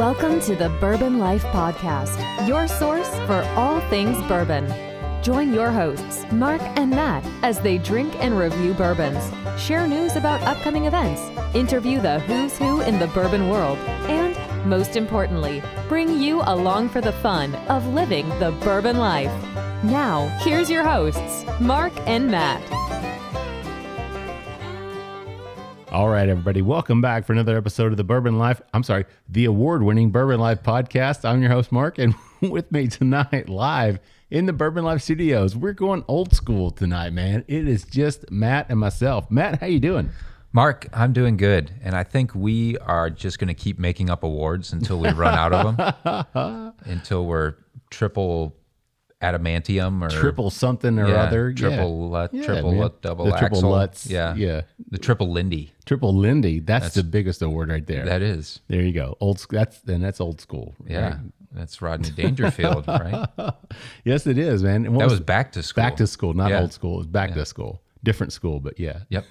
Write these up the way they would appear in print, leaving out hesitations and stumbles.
Welcome to the Bourbon Life Podcast, your source for all things bourbon. Join your hosts, Mark and Matt, as they drink and review bourbons, share news about upcoming events, interview the who's who in the bourbon world, and, most importantly, bring you along for the fun of living the bourbon life. Now, here's your hosts, Mark and Matt. All right, everybody, welcome back for another episode of the award-winning Bourbon Life Podcast. I'm your host, Mark, and with me tonight, live in the Bourbon Life Studios, we're going old school tonight, man. It is just Matt and myself. Matt, how you doing? Mark, I'm doing good, and I think we are just going to keep making up awards until we run out of them, until we're triple adamantium or triple something or other. Triple double the axle. Triple Lutz. Yeah. The triple Lindy. Triple Lindy. That's the biggest award right there. That is. There you go. That's old school. Yeah. Right? That's Rodney Dangerfield, right? Yes, it is, man. That was back to school. Back to school, not old school. It was back to school. Different school, but yeah. Yep.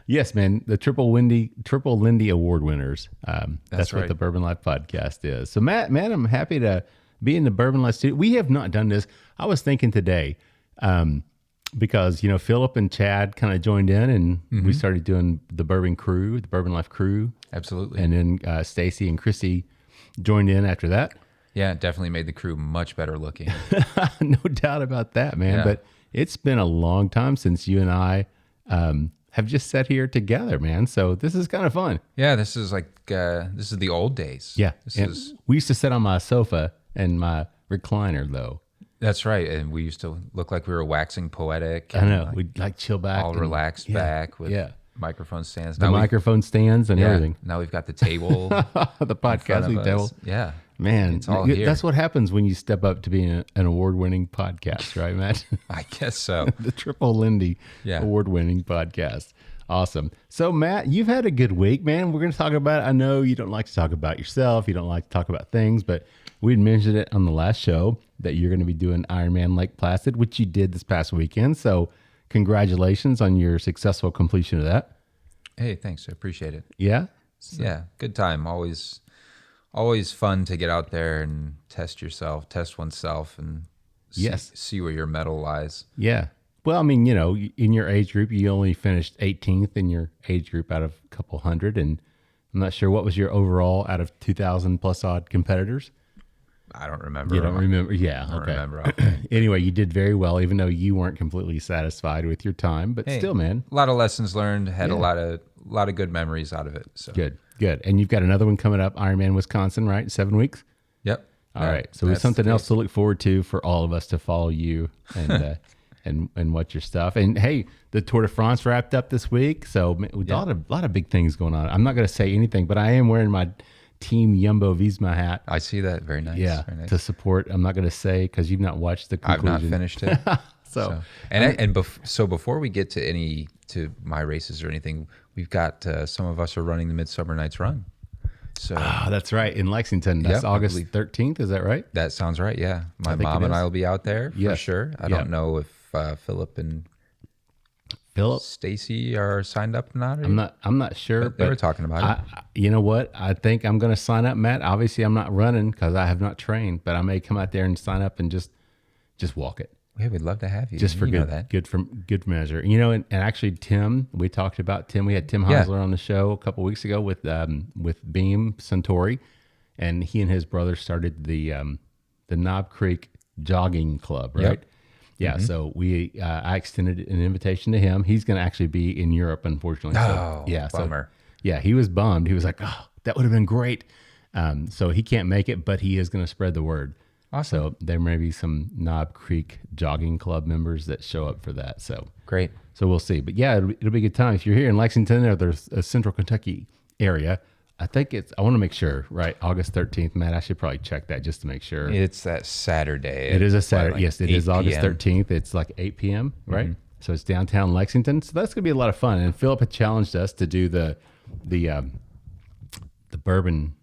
Yes, man. The Triple Lindy Award winners. That's what right. the Bourbon Life Podcast is. So, Matt, man, I'm happy to be in the Bourbon Life Studio. We have not done this. I was thinking today, because, Philip and Chad kind of joined in and we started doing the Bourbon Crew, the Bourbon Life Crew. Absolutely. And then Stacy and Chrissy joined in after that. Yeah, it definitely made the crew much better looking. No doubt about that, man. Yeah. But it's been a long time since you and I have just sat here together, man. So this is kind of fun. Yeah, this is the old days. Yeah. We used to sit on my sofa and my recliner, though. That's right. And we used to look like we were waxing poetic. I know. We'd chill back. All relaxed back with microphone stands. The microphone stands and everything. Now we've got the table. The podcasting table. Yeah. Man, it's all here. That's what happens when you step up to being an award-winning podcast, right, Matt? I guess so. The Triple Lindy award-winning podcast. Awesome. So, Matt, you've had a good week, man. We're going to talk about, I know you don't like to talk about yourself. You don't like to talk about things, but we'd mentioned it on the last show that you're going to be doing Ironman Lake Placid, which you did this past weekend. So congratulations on your successful completion of that. Hey, thanks. I appreciate it. Yeah? Yeah, good time. Always fun to get out there and test oneself and see where your medal lies. Yeah. Well, I mean, in your age group, you only finished 18th in your age group out of a couple hundred. And I'm not sure, what was your overall out of 2,000 plus odd competitors? I don't remember. You don't remember? Yeah. I don't okay. remember. Anyway, you did very well, even though you weren't completely satisfied with your time. But still, man. A lot of lessons learned. Had a lot of good memories out of it. So Good. And you've got another one coming up, Ironman Wisconsin, right? 7 weeks? Yep. All right. So we have something else to look forward to for all of us to follow you and and watch your stuff. And hey, the Tour de France wrapped up this week. So a lot of big things going on. I'm not going to say anything, but I am wearing my Team Jumbo Visma hat. I see that. Very nice. Yeah, very nice. To support. I'm not going to say because you've not watched the conclusion. I've not finished it. So before we get to my races or anything, we've got some of us are running the Midsummer Nights Run. So that's right, in Lexington. That's August 13th. Is that right? That sounds right. Yeah, my mom and I will be out there for sure. I don't know if Philip and Stacy are signed up or not. I'm not sure. But they were talking about it. You know what? I think I'm going to sign up, Matt. Obviously, I'm not running because I have not trained, but I may come out there and sign up and just walk it. Yeah, we'd love to have you. Just for good measure. And actually, Tim, we talked about Tim. We had Tim Heisler on the show a couple weeks ago with Beam Suntory, and he and his brother started the Knob Creek Jogging Club, right? Yep. Yeah. Mm-hmm. So I extended an invitation to him. He's going to actually be in Europe, unfortunately. Bummer. So he was bummed. He was like, "Oh, that would have been great." So he can't make it, but he is going to spread the word. Awesome. So there may be some Knob Creek Jogging Club members that show up for that. So great. So we'll see. But yeah, it'll be a good time. If you're here in Lexington or there's a central Kentucky area, I want to make sure, right? August 13th, Matt, I should probably check that just to make sure. It's that Saturday. It is a Saturday. Yes, it is August 8 p.m. 13th. It's like 8 p.m., right? Mm-hmm. So it's downtown Lexington. So that's going to be a lot of fun. And Philip had challenged us to do the bourbon.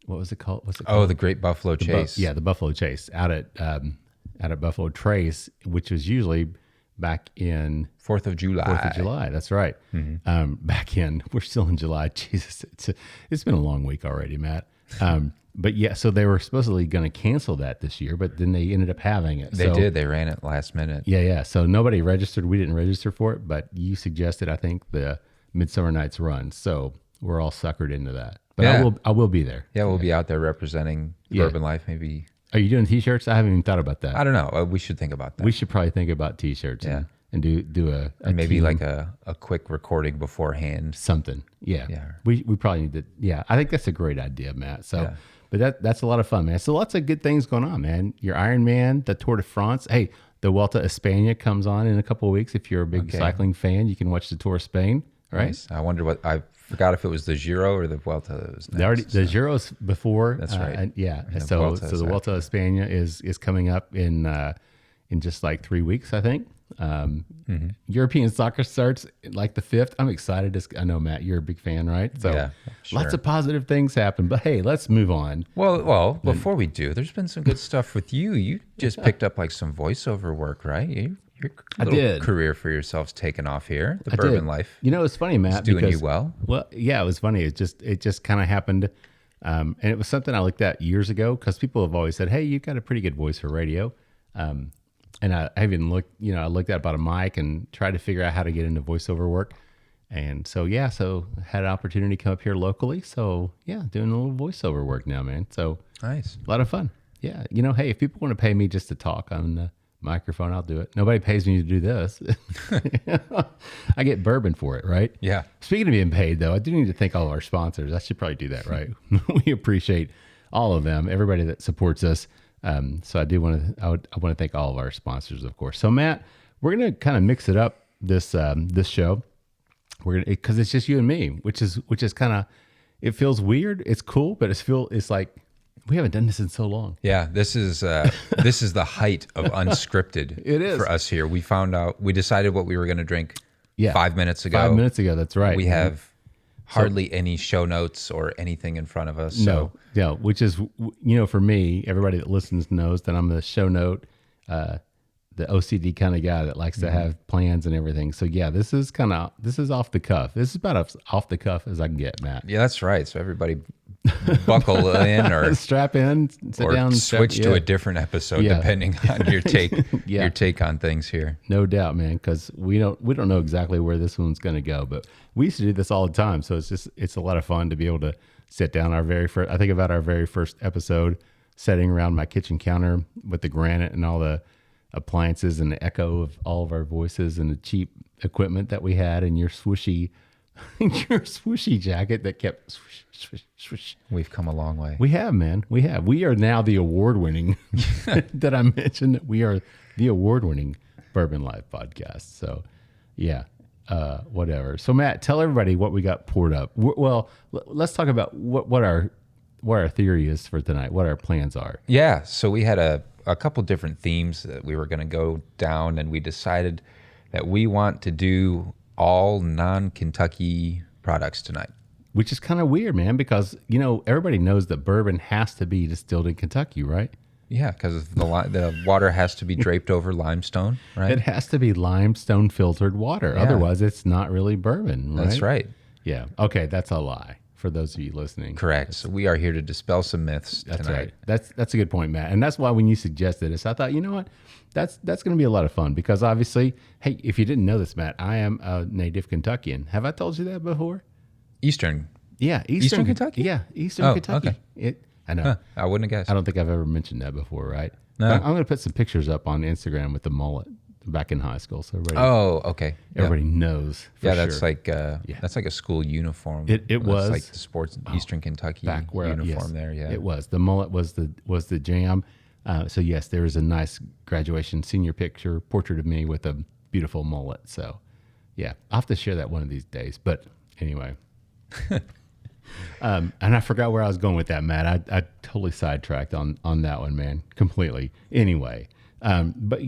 What was it called? What's it called? Oh, the Great Buffalo Chase. The Buffalo Chase out at Buffalo Trace, which was usually back in 4th of July. 4th of July, that's right. Mm-hmm. We're still in July. Jesus, it's been a long week already, Matt. But yeah, so they were supposedly going to cancel that this year, but then they ended up having it. They did. They ran it last minute. Yeah. So nobody registered. We didn't register for it, but you suggested, I think, the Midsummer Night's Run. So we're all suckered into that. But Yeah. I will be there. Yeah, we'll be out there representing Bourbon Life. Maybe. Are you doing T-shirts? I haven't even thought about that. I don't know. We should think about that. We should probably think about T-shirts. Yeah. And do a maybe team. like a quick recording beforehand. Something. Yeah. Yeah. We probably need to. Yeah. I think that's a great idea, Matt. So. Yeah. But that's a lot of fun, man. So lots of good things going on, man. Your Ironman, the Tour de France. Hey, the Vuelta a España comes on in a couple of weeks. If you're a big cycling fan, you can watch the Tour of Spain, right? Nice. I wonder I forgot if it was the Giro or the Vuelta that was next. The Giro's before. That's right. Yeah. And So the Vuelta a España is coming up in just like 3 weeks, I think. European soccer starts like the 5th. I'm excited. I know, Matt, you're a big fan, right? So Yeah, sure. lots of positive things happen. But hey, let's move on. Well, before we do, there's been some good stuff with you. You just picked up like some voiceover work, right? Your little career for yourself's taken off here. The Bourbon Life. You know, it's funny, Matt. It's doing because, you well. Well, yeah, it was funny. It just kind of happened. And it was something I looked at years ago because people have always said, hey, you've got a pretty good voice for radio. And I even looked, I looked at about a mic and tried to figure out how to get into voiceover work. And so had an opportunity come up here locally. So yeah, doing a little voiceover work now, man. So Nice. a lot of fun. Yeah. Hey, if people want to pay me just to talk on the microphone, I'll do it. Nobody pays me to do this. I get bourbon for it, right? Yeah. Speaking of being paid, though, I do need to thank all of our sponsors. I should probably do that, right? We appreciate all of them, everybody that supports us. So I want to thank all of our sponsors, of course. So Matt, we're going to kind of mix it up this show. Because it's just you and me, which is kind of, it feels weird. It's cool, but it's like we haven't done this in so long. Yeah, this is the height of unscripted. It is for us here. We decided what we were going to drink 5 minutes ago. 5 minutes ago, that's right. We have hardly any show notes or anything in front of us. No, which is, for me, everybody that listens knows that I'm the show note, the OCD kind of guy that likes to have plans and everything. So yeah, this is off the cuff. This is about as off the cuff as I can get, Matt. Yeah, that's right. So everybody buckle in or strap in, sit down, switch to a different episode depending on your take, your take on things here. No doubt, man, because we don't know exactly where this one's going to go, but we used to do this all the time. So it's a lot of fun to be able to sit down. I think about our very first episode, sitting around my kitchen counter with the granite and all the appliances and the echo of all of our voices and the cheap equipment that we had, and your swooshy jacket that kept swish, swish, swish. We've come a long way. We have, man. We have. We are now the award-winning that I mentioned. That we are the award-winning Bourbon Life Podcast. So, yeah, whatever. So, Matt, tell everybody what we got poured up. Well, let's talk about what our theory is for tonight. What our plans are. Yeah. So we had a couple different themes that we were going to go down, and we decided that we want to do all non-Kentucky products tonight. Which is kind of weird, man, because, everybody knows that bourbon has to be distilled in Kentucky, right? Yeah, because the water has to be draped over limestone, right? It has to be limestone filtered water. Yeah. Otherwise, it's not really bourbon, right? That's right. Yeah. Okay, that's a lie for those of you listening. Correct. So we are here to dispel some myths tonight. That's right. That's a good point, Matt. And that's why when you suggested this, I thought, you know what? That's going to be a lot of fun because obviously, hey, if you didn't know this, Matt, I am a native Kentuckian. Have I told you that before? Eastern. Yeah, Eastern Kentucky? Yeah, Eastern Kentucky. Okay. I know. Huh, I wouldn't have guessed. I don't think I've ever mentioned that before, right? No. I'm going to put some pictures up on Instagram with the mullet back in high school, so everybody knows. For that's sure. That's like a school uniform. It was like the sports Eastern Kentucky uniform there. Yeah, it was. The mullet was the jam. So yes, there is a nice graduation senior portrait of me with a beautiful mullet. So yeah, I'll have to share that one of these days. But anyway, and I forgot where I was going with that, Matt. I totally sidetracked on that one, man, completely. Anyway, but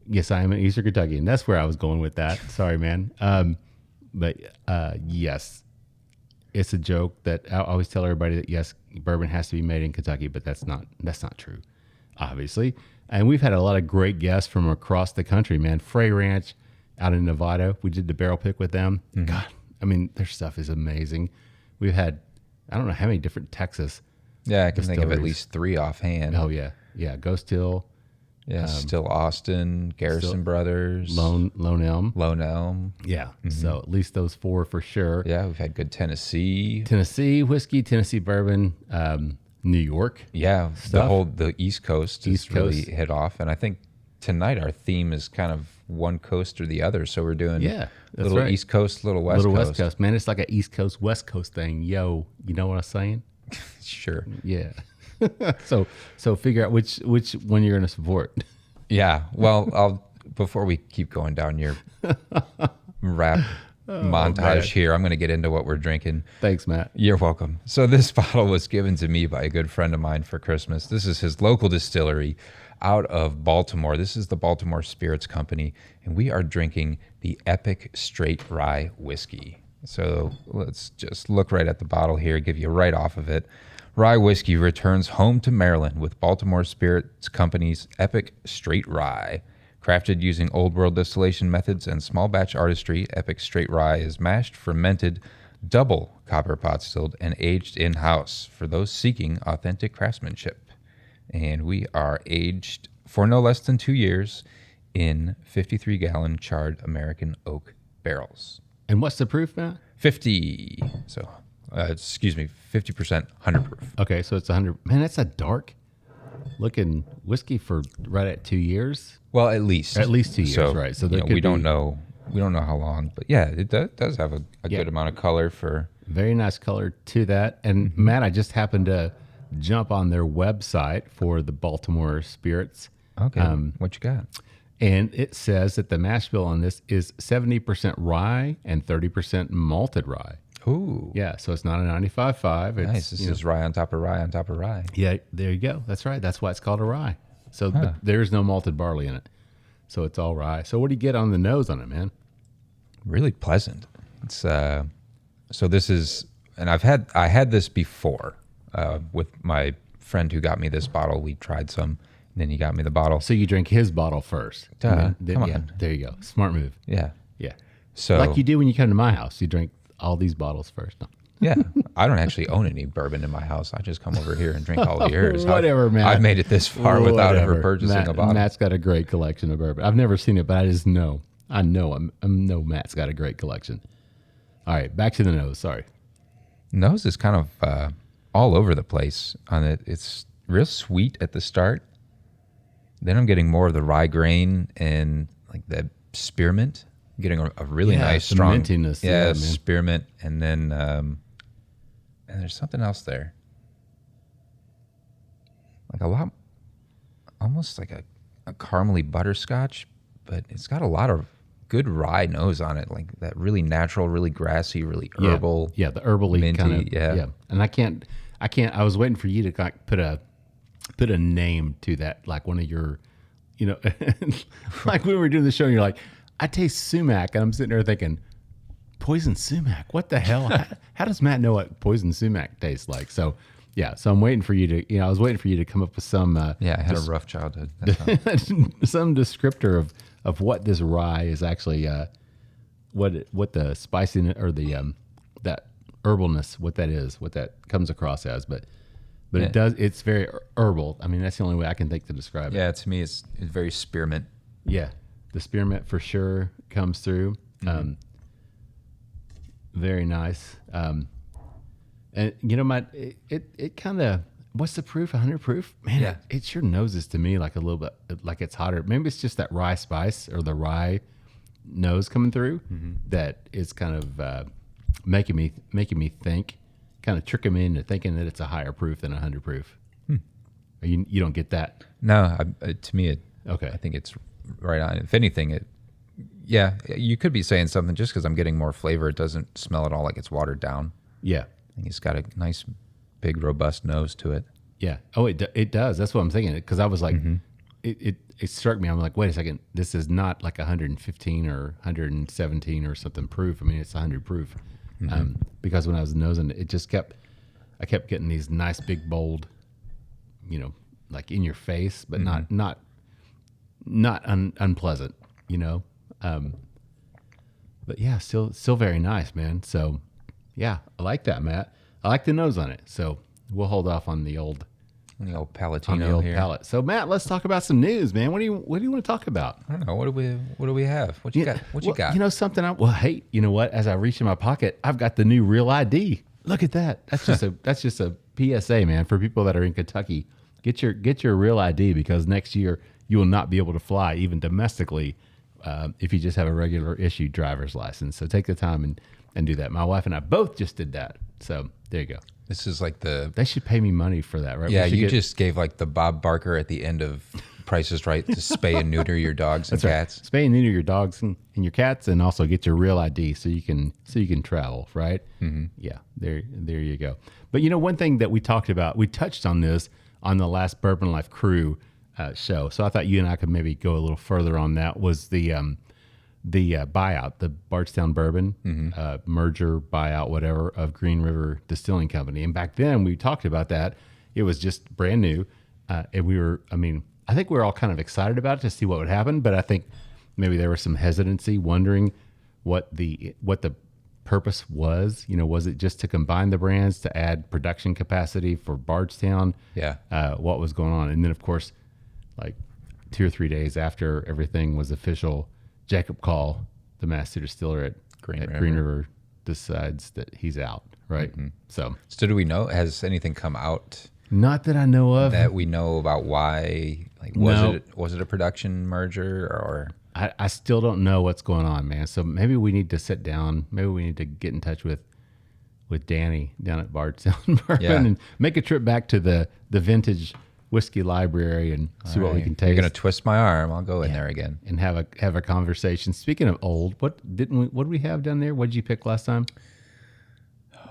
yes, I am an Eastern Kentuckian. That's where I was going with that. Sorry, man. But yes, it's a joke that I always tell everybody that yes, bourbon has to be made in Kentucky, but that's not true, obviously. And we've had a lot of great guests from across the country, man. Frey Ranch out in Nevada, we did the barrel pick with them. Mm-hmm. God, I mean, their stuff is amazing. We've had I don't know how many different Texas. Yeah, I can think of at least 3 offhand. Oh yeah, yeah. Ghost Hill. Yeah, Still Austin, Garrison Brothers, Lone Elm. Yeah. So at least those 4 for sure. Yeah, we've had good Tennessee whiskey, Tennessee bourbon, New York. Yeah, the East Coast is really hit off, and I think tonight our theme is kind of one coast or the other. So we're doing little East Coast, little West Coast. Man, it's like an East Coast, West Coast thing. Yo, you know what I'm saying? Sure. Yeah. So figure out which one you're going to support. Yeah. Well, before we keep going down your rap montage here, I'm going to get into what we're drinking. Thanks, Matt. You're welcome. So this bottle was given to me by a good friend of mine for Christmas. This is his local distillery out of Baltimore. This is the Baltimore Spirits Company, and we are drinking the Epoch Straight Rye Whiskey. So let's just look right at the bottle here, give you right off of it. Rye whiskey returns home to Maryland with Baltimore Spirits Company's Epoch Straight Rye. Crafted using old world distillation methods and small batch artistry, Epoch Straight Rye is mashed, fermented, double copper pot distilled, and aged in-house for those seeking authentic craftsmanship. And we are aged for no less than 2 years in 53-gallon charred American oak barrels. And what's the proof, Matt? 50. So, 50%, 100 proof. Okay, so it's 100. Man, that's a dark looking whiskey for right at 2 years. Well, at least 2 years, so, right? So we don't know how long, but yeah, it does have a good amount of color for. Very nice color to that. And Matt, I just happened to jump on their website for the Baltimore Spirits. Okay, what you got? And it says that the mash bill on this is 70% rye and 30% malted rye. Ooh. Yeah, so it's not a 95.5. It's, nice. This is rye on top of rye on top of rye. Yeah, there you go. That's right. That's why it's called a rye. So but there's no malted barley in it. So it's all rye. So what do you get on the nose on it, man? Really pleasant. It's so this is, and I had this before with my friend who got me this bottle. We tried some. And then he got me the bottle. So you drink his bottle first. Duh. Come yeah, on. there you go. Smart move. Yeah. Yeah. So like you do when you come to my house. You drink all these bottles first. No. Yeah. I don't actually own any bourbon in my house. I just come over here and drink all of yours. Whatever, man. I've made it this far without ever purchasing a bottle. Matt's got a great collection of bourbon. I've never seen it, but I just know. I know Matt's got a great collection. All right, back to the nose. Sorry. Nose is kind of all over the place on it. It's real sweet at the start. Then I'm getting more of the rye grain and like the spearmint. I'm getting a really nice, strong mintiness. spearmint, and then and there's something else there, like a lot, almost like a caramely butterscotch, but it's got a lot of good rye nose on it, like that really natural, really grassy, really herbal. Yeah, the herbally kind of. Yeah, and I can't. I was waiting for you to like put a name to that, like one of your, like when we were doing the show, and you're like, I taste sumac, and I'm sitting there thinking, poison sumac. What the hell? How does Matt know what poison sumac tastes like? So, yeah. So I'm waiting for you to, I was waiting for you to come up with some. I had a rough childhood. Some descriptor of what this rye is actually, what the spiciness or the that herbalness, what that is, what that comes across as, but it does. It's very herbal. I mean, that's the only way I can think to describe it. Yeah, to me, it's very spearmint. Yeah, the spearmint for sure comes through. Mm-hmm. Very nice. And it kind of, what's the proof? 100 proof? Man, yeah. It sure noses to me like a little bit like it's hotter. Maybe it's just that rye spice or the rye nose coming through that is kind of making me think. Kind of trick me into thinking that it's a higher proof than 100 proof. You don't get that? No, to me, okay. I think it's right on. If anything, you could be saying something just because I'm getting more flavor. It doesn't smell at all like it's watered down. Yeah. I think it's got a nice, big, robust nose to it. Yeah. Oh, it does. That's what I'm thinking. Because I was like, it struck me. I'm like, wait a second. This is not like 115 or 117 or something proof. I mean, it's 100 proof. Because when I was nosing it, I kept getting these nice big bold, like in your face, but not unpleasant, but yeah, still very nice, man. So yeah, I like that, Matt. I like the nose on it. So we'll hold off on the old Palatino here. palate. So Matt, let's talk about some news, man. What do you want to talk about? I don't know. What do we have? What you got? What you got? You know something? Hey, you know what? As I reach in my pocket, I've got the new Real ID. Look at that. That's just a PSA, man, for people that are in Kentucky. Get your Real ID, because next year you will not be able to fly even domestically if you just have a regular issued driver's license. So take the time and do that. My wife and I both just did that. So there you go. This is like they should pay me money for that, right? Yeah, you just gave like the Bob Barker at the end of Price is Right to spay and neuter your dogs and cats. Right. Spay and neuter your dogs and your cats, and also get your Real ID so you can travel, right? Mm-hmm. Yeah, there you go. But you know, one thing that we talked about, we touched on this on the last Bourbon Life Crew show. So I thought you and I could maybe go a little further on that. Was the buyout, the Bardstown Bourbon merger, buyout, whatever, of Green River Distilling Company. And back then we talked about that. It was just brand new. And I think we were all kind of excited about it to see what would happen, but I think maybe there was some hesitancy, wondering what the purpose was. You know, was it just to combine the brands, to add production capacity for Bardstown? Yeah. What was going on? And then, of course, like 2 or 3 days after everything was official, Jacob Call, the master distiller at Green River, decides that he's out, right? Mm-hmm. So do we know, has anything come out? Not that I know of. That we know about why? Like, was it a production merger, or? I still don't know what's going on, man. So maybe we need to sit down. Maybe we need to get in touch with Danny down at Bardstown Bourbon and make a trip back to the vintage whiskey library and see what we can taste. You're gonna twist my arm. I'll go in there again and have a conversation. Speaking of old, what did we have down there? What did you pick last time?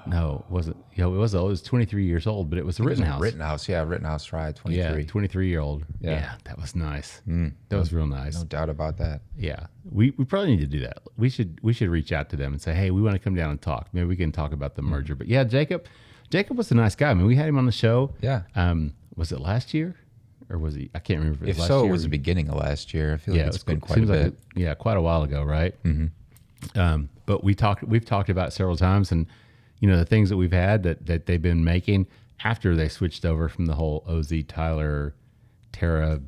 No, it wasn't. It was old. It was 23 years old, but it was a Rittenhouse. Rittenhouse, yeah, Rittenhouse Rye, 23. Yeah, 23-year-old. Yeah, that was nice. That was real nice. No doubt about that. Yeah, we probably need to do that. We should reach out to them and say, hey, we want to come down and talk. Maybe we can talk about the merger. But yeah, Jacob was a nice guy. I mean, we had him on the show. Yeah. Was it last year, or was he? I can't remember. If so, it was the beginning of last year. I feel like it's been quite a bit. Quite a while ago, right? Mm-hmm. But we've talked about it several times, and you know, the things that we've had that they've been making after they switched over from the whole OZ Tyler Terra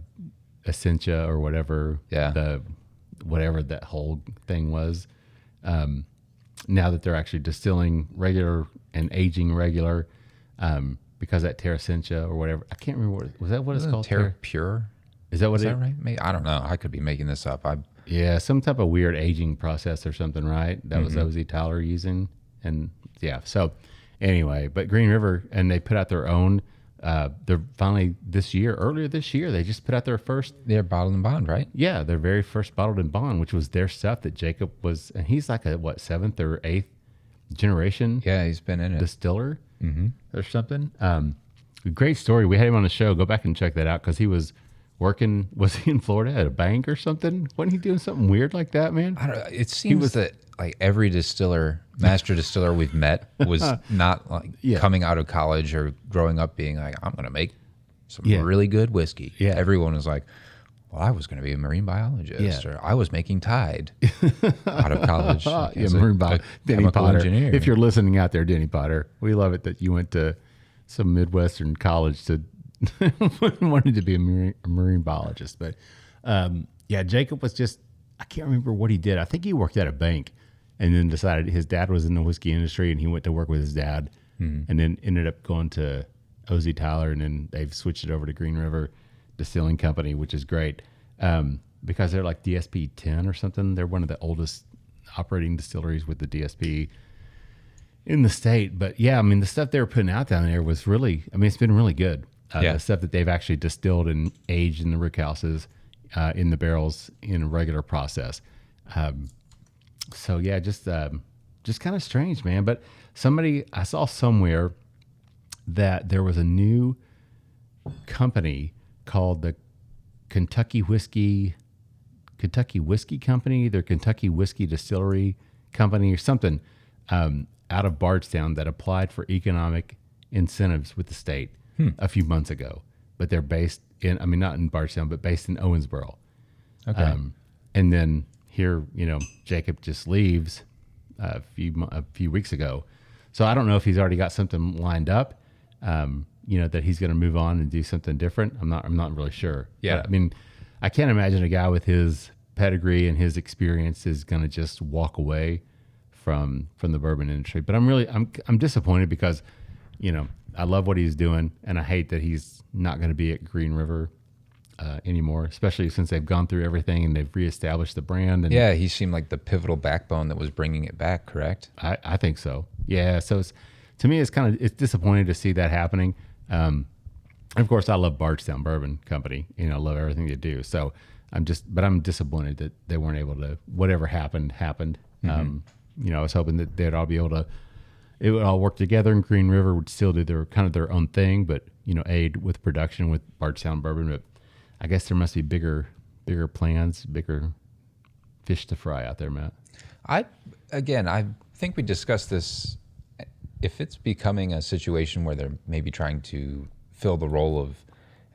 Essentia or whatever, whatever that whole thing was. Now that they're actually distilling regular and aging regular, because that Terra Essentia or whatever, I can't remember what it's called. Terra Pure. Is that right? Maybe, I don't know. I could be making this up. Some type of weird aging process or something, right? That was OZ Tyler using. And so anyway, but Green River, and they put out their own, they're finally earlier this year, they just put out their first. They're bottled in bond, right? Yeah, their very first bottled in bond, which was their stuff that Jacob was, and he's like a, 7th or 8th generation? Yeah, he's been in it. Distiller or something. Great story. We had him on the show. Go back and check that out, because he was he in Florida at a bank or something? Wasn't he doing something weird like that, man? I don't know. It seems that like every master distiller we've met was not like coming out of college or growing up being like, I'm going to make some really good whiskey. Yeah. Everyone was like, well, I was going to be a marine biologist, or I was making Tide out of college. Marine biologist. Denny Potter. Engineer. If you're listening out there, Denny Potter, we love it that you went to some Midwestern college to wanted to be a marine biologist. But Jacob was just, I can't remember what he did. I think he worked at a bank and then decided his dad was in the whiskey industry, and he went to work with his dad, and then ended up going to OZ Tyler, and then they've switched it over to Green River Distilling Company, which is great, because they're like DSP 10 or something. They're one of the oldest operating distilleries with the DSP in the state. But yeah, I mean, the stuff they were putting out down there was really, it's been really good. The stuff that they've actually distilled and aged in the rick houses, in the barrels in a regular process. So yeah, just kind of strange, man. But I saw somewhere that there was a new company called the Kentucky Whiskey Company, their Kentucky Whiskey Distillery Company or something, out of Bardstown, that applied for economic incentives with the state a few months ago. But they're based in, not in Bardstown, but based in Owensboro. Okay. And then here, Jacob just leaves a few weeks ago. So I don't know if he's already got something lined up, that he's going to move on and do something different. I'm not really sure. Yeah. But, I mean, I can't imagine a guy with his pedigree and his experience is going to just walk away from the bourbon industry. But I'm disappointed because, I love what he's doing, and I hate that he's not going to be at Green River anymore, especially since they've gone through everything and they've reestablished the brand. And yeah, he seemed like the pivotal backbone that was bringing it back, correct? I think so. Yeah. So to me, it's disappointing to see that happening. Of course, I love Bardstown Bourbon Company. I love everything they do. So I'm disappointed that they weren't able to. Whatever happened. Mm-hmm. I was hoping that they'd all be able to. It would all work together, and Green River would still do their own thing, but aid with production with Bardstown Bourbon. But I guess there must be bigger plans, bigger fish to fry out there, Matt. I think we discussed this. If it's becoming a situation where they're maybe trying to fill the role of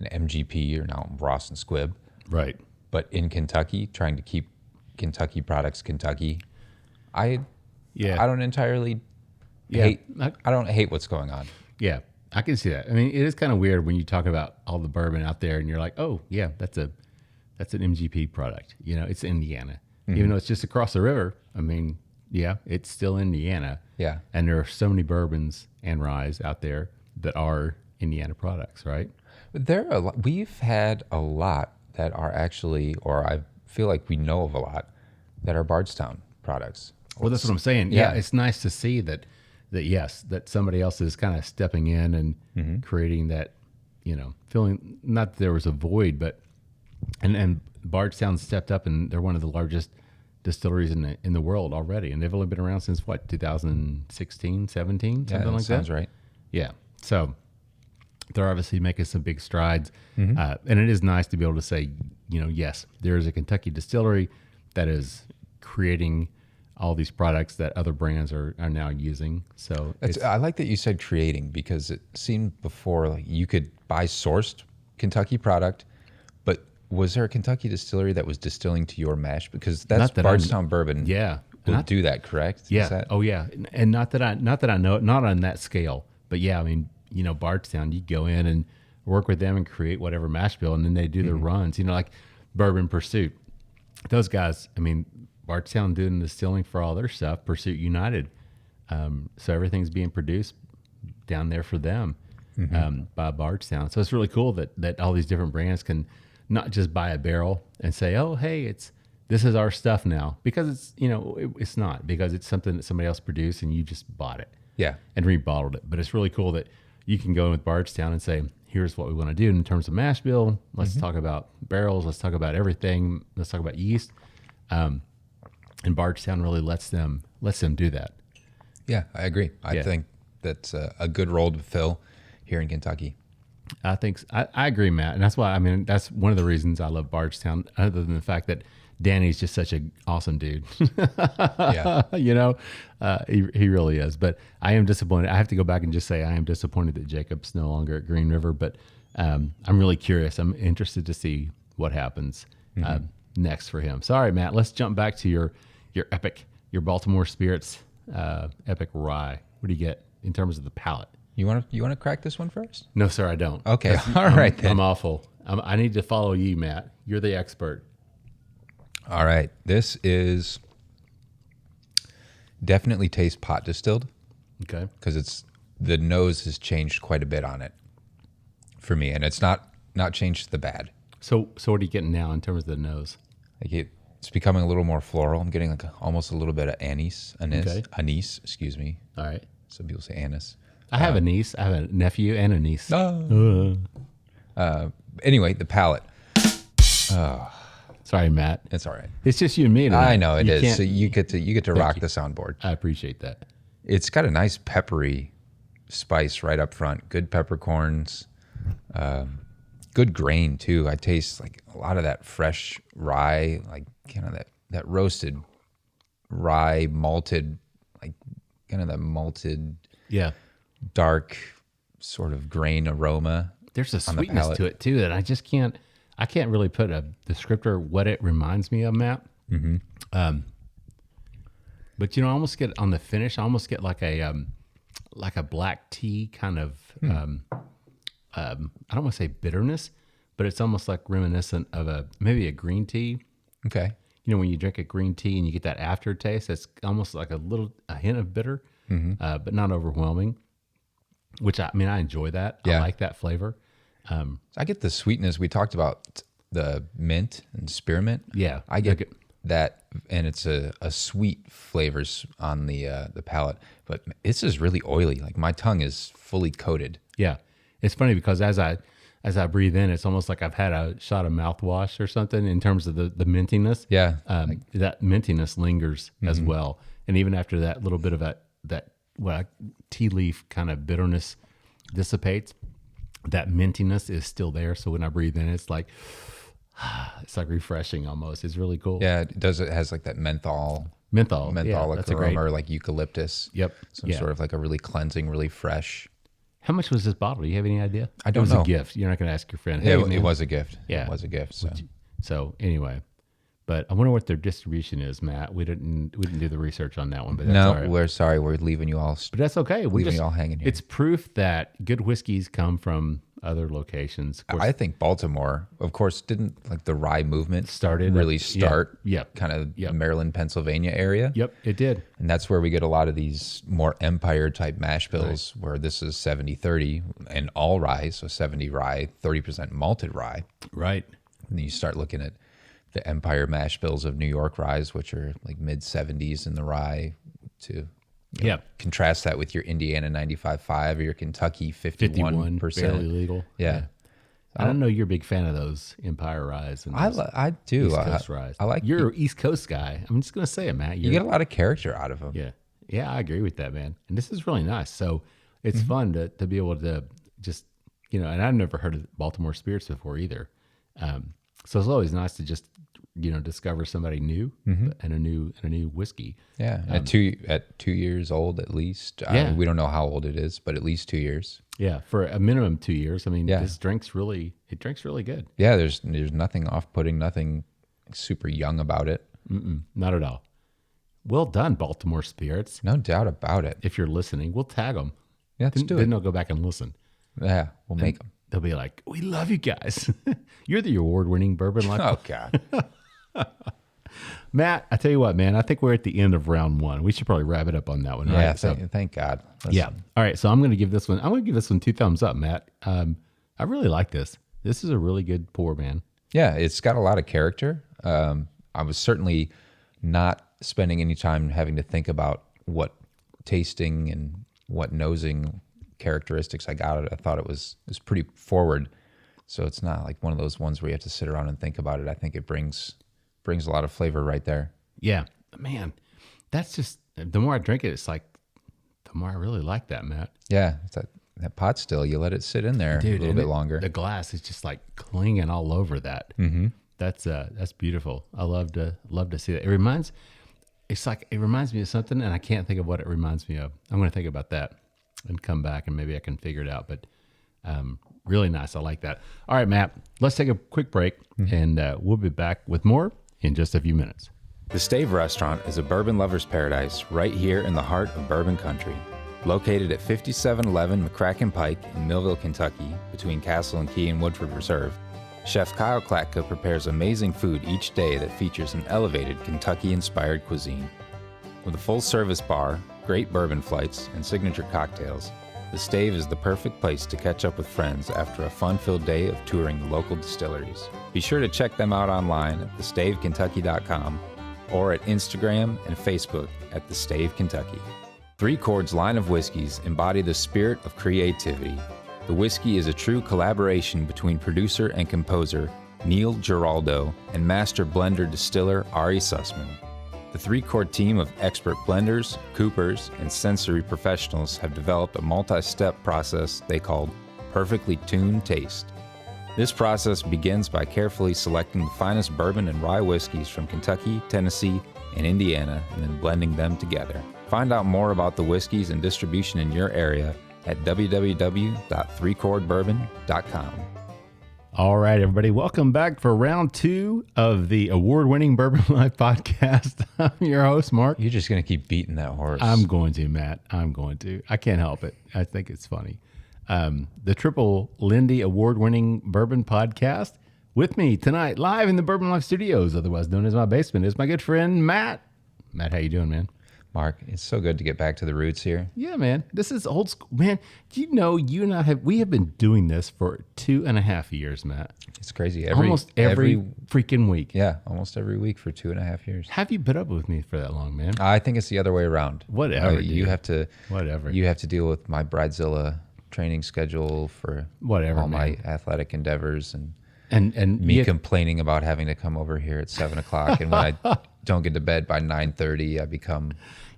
an MGP or now Ross and Squibb, right? But in Kentucky, trying to keep Kentucky products Kentucky, I don't entirely. I don't hate what's going on. Yeah, I can see that. I mean, it is kind of weird when you talk about all the bourbon out there and you're like, oh, yeah, that's an MGP product. It's Indiana. Mm-hmm. Even though it's just across the river. I mean, yeah, it's still Indiana. Yeah. And there are so many bourbons and ryes out there that are Indiana products, right? But we've had a lot that are actually, or I feel like we know of a lot, that are Bardstown products. Well, that's what I'm saying. Yeah, it's nice to see that somebody else is kind of stepping in and mm-hmm. creating that, feeling, not that there was a void, but, and Bardstown stepped up and they're one of the largest distilleries in the world already. And they've only been around since 2016, 17, something like that. Sounds right. Yeah. So they're obviously making some big strides. Mm-hmm. And it is nice to be able to say, yes, there is a Kentucky distillery that is creating all these products that other brands are now using. So I like that you said creating, because it seemed before like you could buy sourced Kentucky product, but was there a Kentucky distillery that was distilling to your mash? Because that's Bardstown Bourbon. Yeah. Will do that, correct? Yeah. Oh yeah. And not that I know it, not on that scale, but yeah, I mean, Bardstown, you go in and work with them and create whatever mash bill, and then they do their mm-hmm. runs, like Bourbon Pursuit. Those guys, I mean, Bardstown doing distilling for all their stuff, Pursuit United. So everything's being produced down there for them mm-hmm. By Bardstown. So it's really cool that all these different brands can not just buy a barrel and say, oh, hey, this is our stuff now. Because it's, it's not. Because it's something that somebody else produced and you just bought it. Yeah. And rebottled it. But it's really cool that you can go in with Bardstown and say, here's what we want to do in terms of mash bill. Let's mm-hmm. talk about barrels. Let's talk about everything. Let's talk about yeast. And Bardstown really lets them do that. Yeah, I agree. I think that's a good role to fill here in Kentucky. I think I agree, Matt, and that's why that's one of the reasons I love Bardstown. Other than the fact that Danny's just such an awesome dude. Yeah, he really is. But I am disappointed. I have to go back and just say I am disappointed that Jacob's no longer at Green River. But I'm really curious. I'm interested to see what happens mm-hmm. Next for him. So, all right, Matt, let's jump back to your Epic, your Baltimore Spirits Epic Rye. What do you get in terms of the palate? You want to crack this one first? No, sir, I don't. Okay, all right then. I'm awful. I need to follow you, Matt. You're the expert. All right, this is definitely tastes pot distilled. Okay, because the nose has changed quite a bit on it for me, and it's not changed to the bad. So what are you getting now in terms of the nose? It's becoming a little more floral. I'm getting almost a little bit of anise. Excuse me. All right. Some people say anise. I have a niece. I have a nephew and a niece. Anyway, the palate. Sorry, Matt. It's all right. It's just you and me tonight. I know it is. So you get to rock the soundboard. I appreciate that. It's got a nice peppery spice right up front. Good peppercorns. Good grain too. I taste like a lot of that fresh rye, like kind of that roasted rye malted, like kind of that malted, dark sort of grain aroma. There's a sweetness to it too that I can't really put a descriptor what it reminds me of, Matt. Mm-hmm. But I almost get on the finish. I almost get like a like a black tea kind of, I don't want to say bitterness, but it's almost like reminiscent of maybe a green tea. Okay. You know, when you drink a green tea and you get that aftertaste, it's almost like a hint of bitter, but not overwhelming, which I enjoy that. Yeah. I like that flavor. I get the sweetness. We talked about the mint and spearmint. Yeah. I get that, and it's a sweet flavors on the palate, but it's just really oily. Like my tongue is fully coated. Yeah. It's funny because as I breathe in, it's almost like I've had a shot of mouthwash or something in terms of the mintiness. Yeah. That mintiness lingers as well. And even after that little bit of that tea leaf kind of bitterness dissipates, that mintiness is still there. So when I breathe in, it's like refreshing almost. It's really cool. Yeah. It has like that mentholic that's aroma, or like eucalyptus. Yep. Some sort of like a really cleansing, really fresh. How much was this bottle? Do you have any idea? I don't know. It was a gift. You're not going to ask your friend. Yeah, Hey, it was a gift. Yeah. It was a gift. So anyway, but I wonder what their distribution is, Matt. We didn't do the research on that one, but that's all right. We're sorry. We're leaving you all. But that's okay. Leaving you all hanging here. It's proof that good whiskeys come from other locations. Of course, I think Baltimore, of course, didn't like the rye movement start Yep. kind of Maryland, Pennsylvania area. Yep, it did. And that's where we get a lot of these more empire type mash bills, where this is 70-30 and all rye, so 70 rye, 30% malted rye. Right. And then you start looking at the empire mash bills of New York ryes, which are like mid 70s in the rye, to contrast that with your Indiana 95.5 or your Kentucky 51%. Barely legal. Yeah. I don't know you're a big fan of those Empire Ryes. And I do. East Coast Ryes. I like. You're an East Coast guy. I'm just going to say it, Matt. You get a lot of character out of them. Yeah. Yeah, I agree with that, man. And this is really nice. So it's fun to be able to just, and I've never heard of Baltimore spirits before either. So it's always nice to just, discover somebody new and a new whiskey. Yeah. At 2 years old, at least. Yeah. We don't know how old it is, but at least 2 years. Yeah. For a minimum 2 years. I mean, this drinks really good. Yeah. There's nothing off-putting, nothing super young about it. Not at all. Well done, Baltimore Spirits. No doubt about it. If you're listening, we'll tag them. Yeah, let's do it. Then they'll go back and listen. Yeah, we'll make them. They'll be like, we love you guys. You're the award-winning Bourbon Life. Oh, God. Matt, I tell you what, man, I think we're at the end of round one. We should probably wrap it up on that one, right? Yeah, thank God. Yeah. All right, so I'm going to give this one 2 thumbs up, Matt. I really like this. This is a really good pour, man. Yeah, it's got a lot of character. I was certainly not spending any time having to think about what tasting and what nosing characteristics I got. I thought it was pretty forward. So it's not like one of those ones where you have to sit around and think about it. I think it brings a lot of flavor right there. Yeah, man, that's just, the more I drink it, it's like, the more I really like that, Matt. Yeah, it's that pot still, you let it sit in there a little bit longer. The glass is just like clinging all over that. Mm-hmm. That's beautiful. I love to see that. It reminds me of something, and I can't think of what it reminds me of. I'm going to think about that and come back, and maybe I can figure it out. But really nice. I like that. All right, Matt, let's take a quick break, and we'll be back with more in just a few minutes. The Stave Restaurant is a bourbon lover's paradise right here in the heart of bourbon country. Located at 5711 McCracken Pike in Millville, Kentucky, between Castle and Key and Woodford Reserve, Chef Kyle Klatka prepares amazing food each day that features an elevated Kentucky-inspired cuisine. With a full-service bar, great bourbon flights, and signature cocktails, the Stave is the perfect place to catch up with friends after a fun-filled day of touring the local distilleries. Be sure to check them out online at thestavekentucky.com or at Instagram and Facebook at The Stave Kentucky. Three Chord's line of whiskeys embody the spirit of creativity. The whiskey is a true collaboration between producer and composer Neil Giraldo and master blender distiller Ari Sussman. The Three Chord team of expert blenders, coopers, and sensory professionals have developed a multi-step process they called Perfectly Tuned Taste. This process begins by carefully selecting the finest bourbon and rye whiskeys from Kentucky, Tennessee, and Indiana, and then blending them together. Find out more about the whiskeys and distribution in your area at www.threechordbourbon.com. All right, everybody, welcome back for round 2 of the award-winning Bourbon Life Podcast. I'm your host, Mark. You're just going to keep beating that horse. I'm going to, Matt. I'm going to. I can't help it. I think it's funny. The Triple Lindy award-winning Bourbon Podcast. With me tonight, live in the Bourbon Life Studios, otherwise known as my basement, is my good friend, Matt. Matt, how you doing, man? Mark, it's so good to get back to the roots here. Yeah, man. This is old school. Man, do you know you and I have been doing this for 2.5 years, Matt. It's crazy. Almost every freaking week. Yeah, almost every week for 2.5 years. Have you put up with me for that long, man? I think it's the other way around. Whatever, you have to. Whatever. You have to deal with my Bridezilla training schedule for whatever, all man. my athletic endeavors and me complaining about having to come over here at 7:00, and when I don't get to bed by 9:30, I become.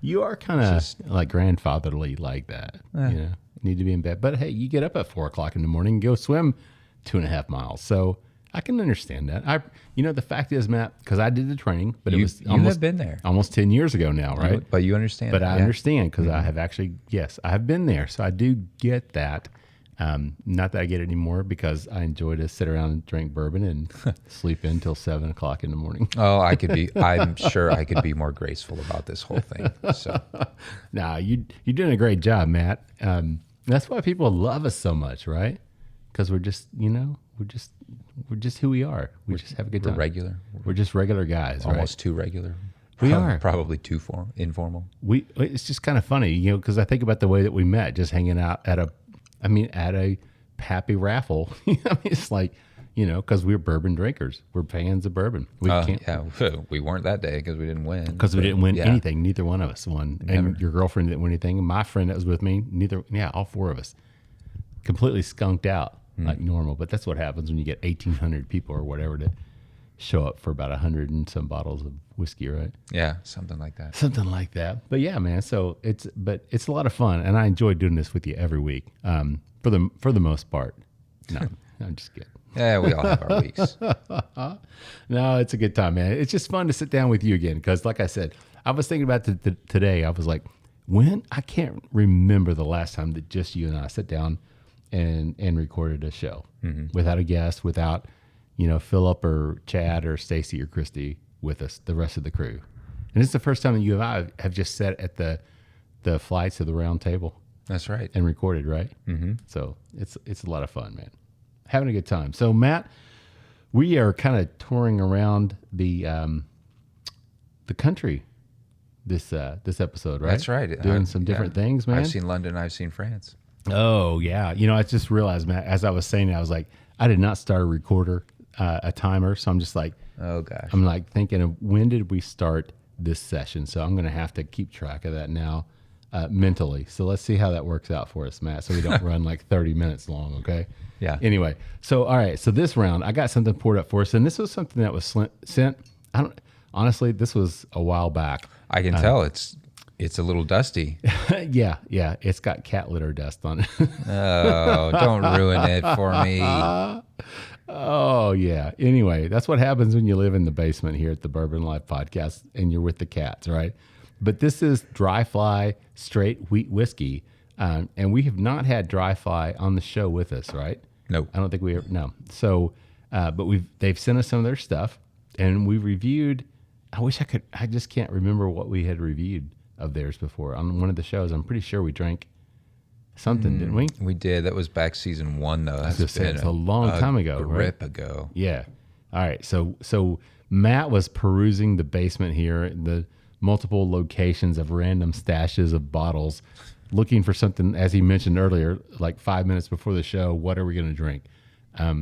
You are kind of like grandfatherly like that. You know, need to be in bed, but hey, you get up at 4:00 in the morning and go swim 2.5 miles. So I can understand that. The fact is, Matt, because I did the training, but you almost have been there almost 10 years ago now, right? But you understand. But I understand because I have actually, yes, I have been there, so I do get that. Not that I get it anymore because I enjoy to sit around and drink bourbon and sleep in till 7:00 in the morning. Oh, I'm sure I could be more graceful about this whole thing. So, nah, you're doing a great job, Matt. That's why people love us so much, right? Because we're just, we're just who we are. We just have a good time. We're regular. We're just regular guys, almost right? too regular. We are probably too informal. It's just kind of funny, because I think about the way that we met, just hanging out at a happy raffle. It's like, because we're bourbon drinkers. We're fans of bourbon. We weren't that day because we didn't win. Because we didn't win anything. Neither one of us won. Never. And your girlfriend didn't win anything. And my friend that was with me, all 4 of us. Completely skunked out like normal. But that's what happens when you get 1,800 people or whatever to show up for about 100 and some bottles of whiskey, right? Yeah, something like that. Something like that. But yeah, man. So it's a lot of fun, and I enjoy doing this with you every week. For the most part. No, I'm just kidding. Yeah, we all have our weeks. No, it's a good time, man. It's just fun to sit down with you again because, like I said, I was thinking about today. I was like, I can't remember the last time that just you and I sat down and recorded a show without a guest, without Philip or Chad or Stacy or Christy with us, the rest of the crew. And it's the first time that you and I have just sat at the flights of the round table. That's right. And recorded, right? Mm-hmm. So it's a lot of fun, man. Having a good time. So, Matt, we are kind of touring around the country this episode, right? That's right. Doing some different things, man. I've seen London. I've seen France. Oh, yeah. I just realized, Matt, as I was saying it, I was like, I did not start a recorder, a timer. So I'm just like, oh, gosh. I'm like thinking of when did we start this session? So I'm going to have to keep track of that now mentally. So let's see how that works out for us, Matt, so we don't run like 30 minutes long, okay? Yeah. Anyway, so all right. So this round, I got something poured up for us. And this was something that was sent. Honestly, this was a while back. I can tell it's a little dusty. Yeah. It's got cat litter dust on it. Oh, don't ruin it for me. Oh, yeah. Anyway, that's what happens when you live in the basement here at the Bourbon Life Podcast and you're with the cats, right? But this is DryFly straight wheat whiskey. And we have not had DryFly on the show with us, right? No. I don't think we ever, no. So, but they've sent us some of their stuff and we reviewed, I just can't remember what we had reviewed of theirs before on one of the shows. I'm pretty sure we drank something, didn't we? We did. That was back season 1, though. It's a long time ago, right? Ago. Yeah. All right. So Matt was perusing the basement here, the multiple locations of random stashes of bottles, looking for something, as he mentioned earlier, like 5 minutes before the show, what are we going to drink?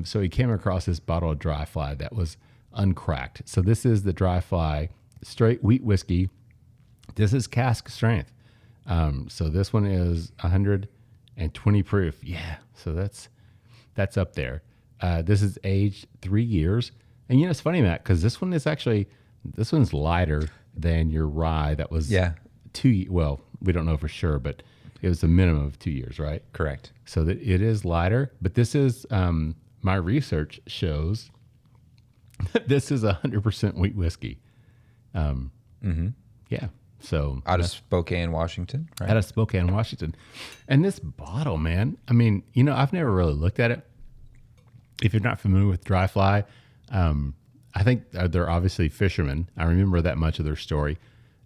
So he came across this bottle of DryFly that was uncracked. So this is the DryFly straight wheat whiskey. This is cask strength. So this one is 120 proof. Yeah. So that's up there. This is aged 3 years. And it's funny, Matt, because this one's lighter than your rye that was 2, well, we don't know for sure, but it was a minimum of 2 years, right? Correct. So that it is lighter, but this is, my research shows that this is 100% wheat whiskey. Yeah. So out of Spokane, Washington, right? Out of Spokane, Washington. And this bottle, man, I mean, I've never really looked at it. if you're not familiar with DryFly, I think they're obviously fishermen. I remember that much of their story.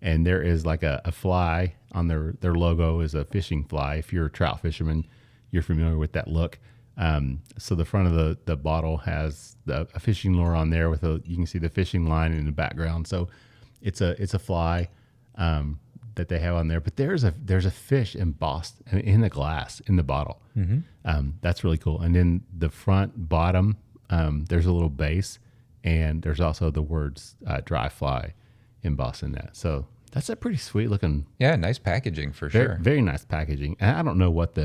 And there is like a fly on their logo is a fishing fly. If you're a trout fisherman, you're familiar with that look. So the front of the bottle has a fishing lure on there you can see the fishing line in the background. So it's a fly that they have on there. But there's a fish embossed in the glass in the bottle. That's really cool. And then the front bottom, there's a little base, and there's also the words DryFly embossed in that. So that's a pretty sweet looking. Yeah, nice packaging for sure. Very nice packaging. And I don't know wait,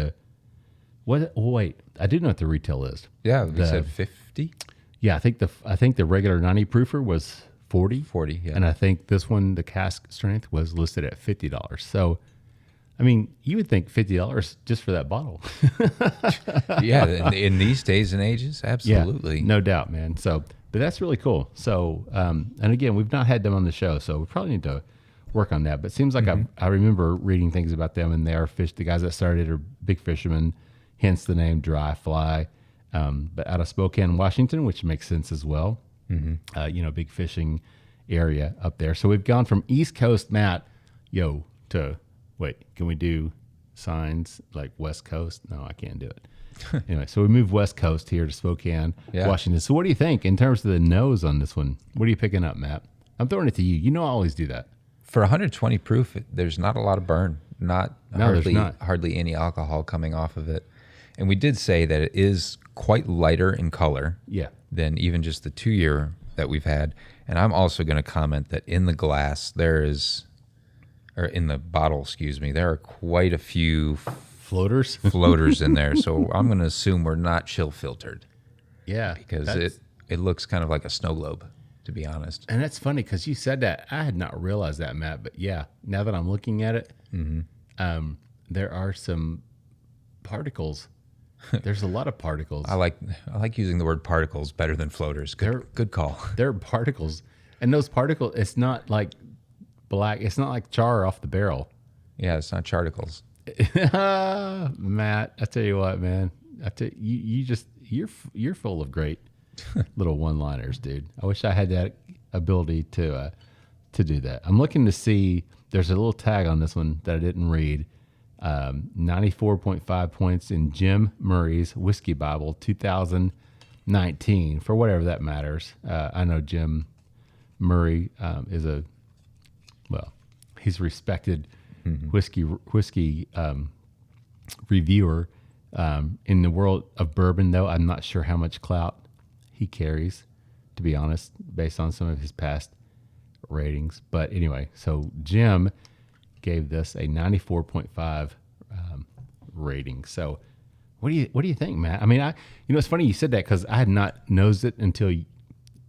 I do know what the retail is. Yeah, we said 50. Yeah, I think the regular 90 proofer was 40. 40, yeah. And I think this one, the cask strength, was listed at $50. So, I mean, you would think $50 just for that bottle. Yeah, in these days and ages, absolutely. Yeah, no doubt, man. So, but that's really cool. So, and again, we've not had them on the show, so we probably need to work on that. But it seems like I remember reading things about them, and they are the guys that started are big fishermen, hence the name DryFly. But out of Spokane, Washington, which makes sense as well. Big fishing area up there. So we've gone from East Coast, Matt, to can we do signs like West Coast? No, I can't do it. Anyway, so we moved West Coast here to Spokane, Washington. So what do you think in terms of the nose on this one? What are you picking up, Matt? I'm throwing it to you. You know I always do that. For 120 proof, there's not a lot of burn. Hardly any alcohol coming off of it. And we did say that it is quite lighter in color than even just the 2-year that we've had. And I'm also going to comment that in the glass in the bottle, there are quite a few floaters in there. So I'm going to assume we're not chill filtered. Yeah. Because it looks kind of like a snow globe, to be honest. And that's funny because you said that. I had not realized that, Matt. But yeah, now that I'm looking at it, there are some particles. There's a lot of particles. I like using the word particles better than floaters. Good call. They're particles. And those particles, it's not like black. It's not like char off the barrel. Yeah, it's not charticles. Matt, I tell you what, man. You're full of great little one-liners, dude. I wish I had that ability to do that. I'm looking to see. There's a little tag on this one that I didn't read. 94.5 points in Jim Murray's Whiskey Bible 2019, for whatever that matters. I know Jim Murray he's a respected whiskey reviewer in the world of bourbon, though I'm not sure how much clout he carries, to be honest, based on some of his past ratings. But anyway, so Jim gave this a 94.5 rating. So what do you think, Matt? I mean, it's funny you said that because I had not nosed it until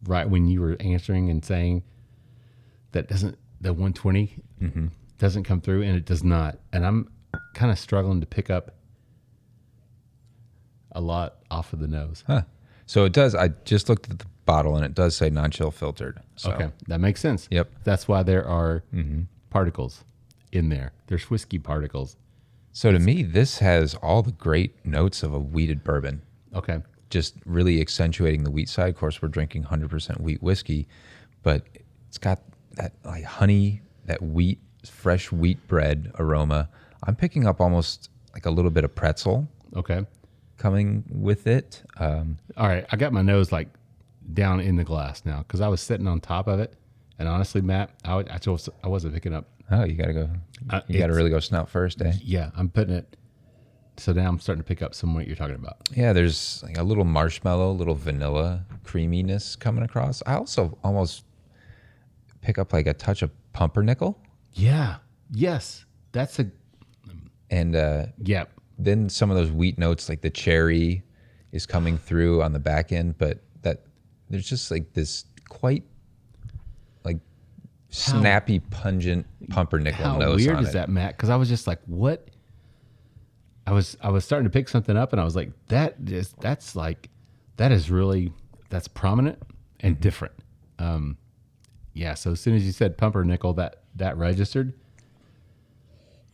right when you were answering and saying that the 120 doesn't come through, and it does not. And I'm kind of struggling to pick up a lot off of the nose. Huh. So it does. I just looked at the bottle, and it does say non-chill filtered. So. Okay, that makes sense. Yep. That's why there are particles in there. There's whiskey particles. So to me, this has all the great notes of a wheated bourbon. Okay. Just really accentuating the wheat side. Of course, we're drinking 100% wheat whiskey, but it's got that like honey, that wheat, fresh wheat bread aroma. I'm picking up almost like a little bit of pretzel. Okay. Coming with it. All right. I got my nose like down in the glass now because I was sitting on top of it. And honestly, Matt, I wasn't picking up. Oh, you got to go. You got to really go snout first, eh? Yeah, I'm putting it. So now I'm starting to pick up some of what you're talking about. Yeah, there's like a little marshmallow, little vanilla creaminess coming across. I also almost pick up like a touch of pumpernickel. Yeah. Yes. Yeah. Then some of those wheat notes, like the cherry, is coming through on the back end, but that there's just like this quite like snappy, pungent pumpernickel nose on it. How weird is that, Matt? Because I was just like, what? I was starting to pick something up, and I was like, that's prominent and different. Yeah. So as soon as you said pumpernickel, that registered.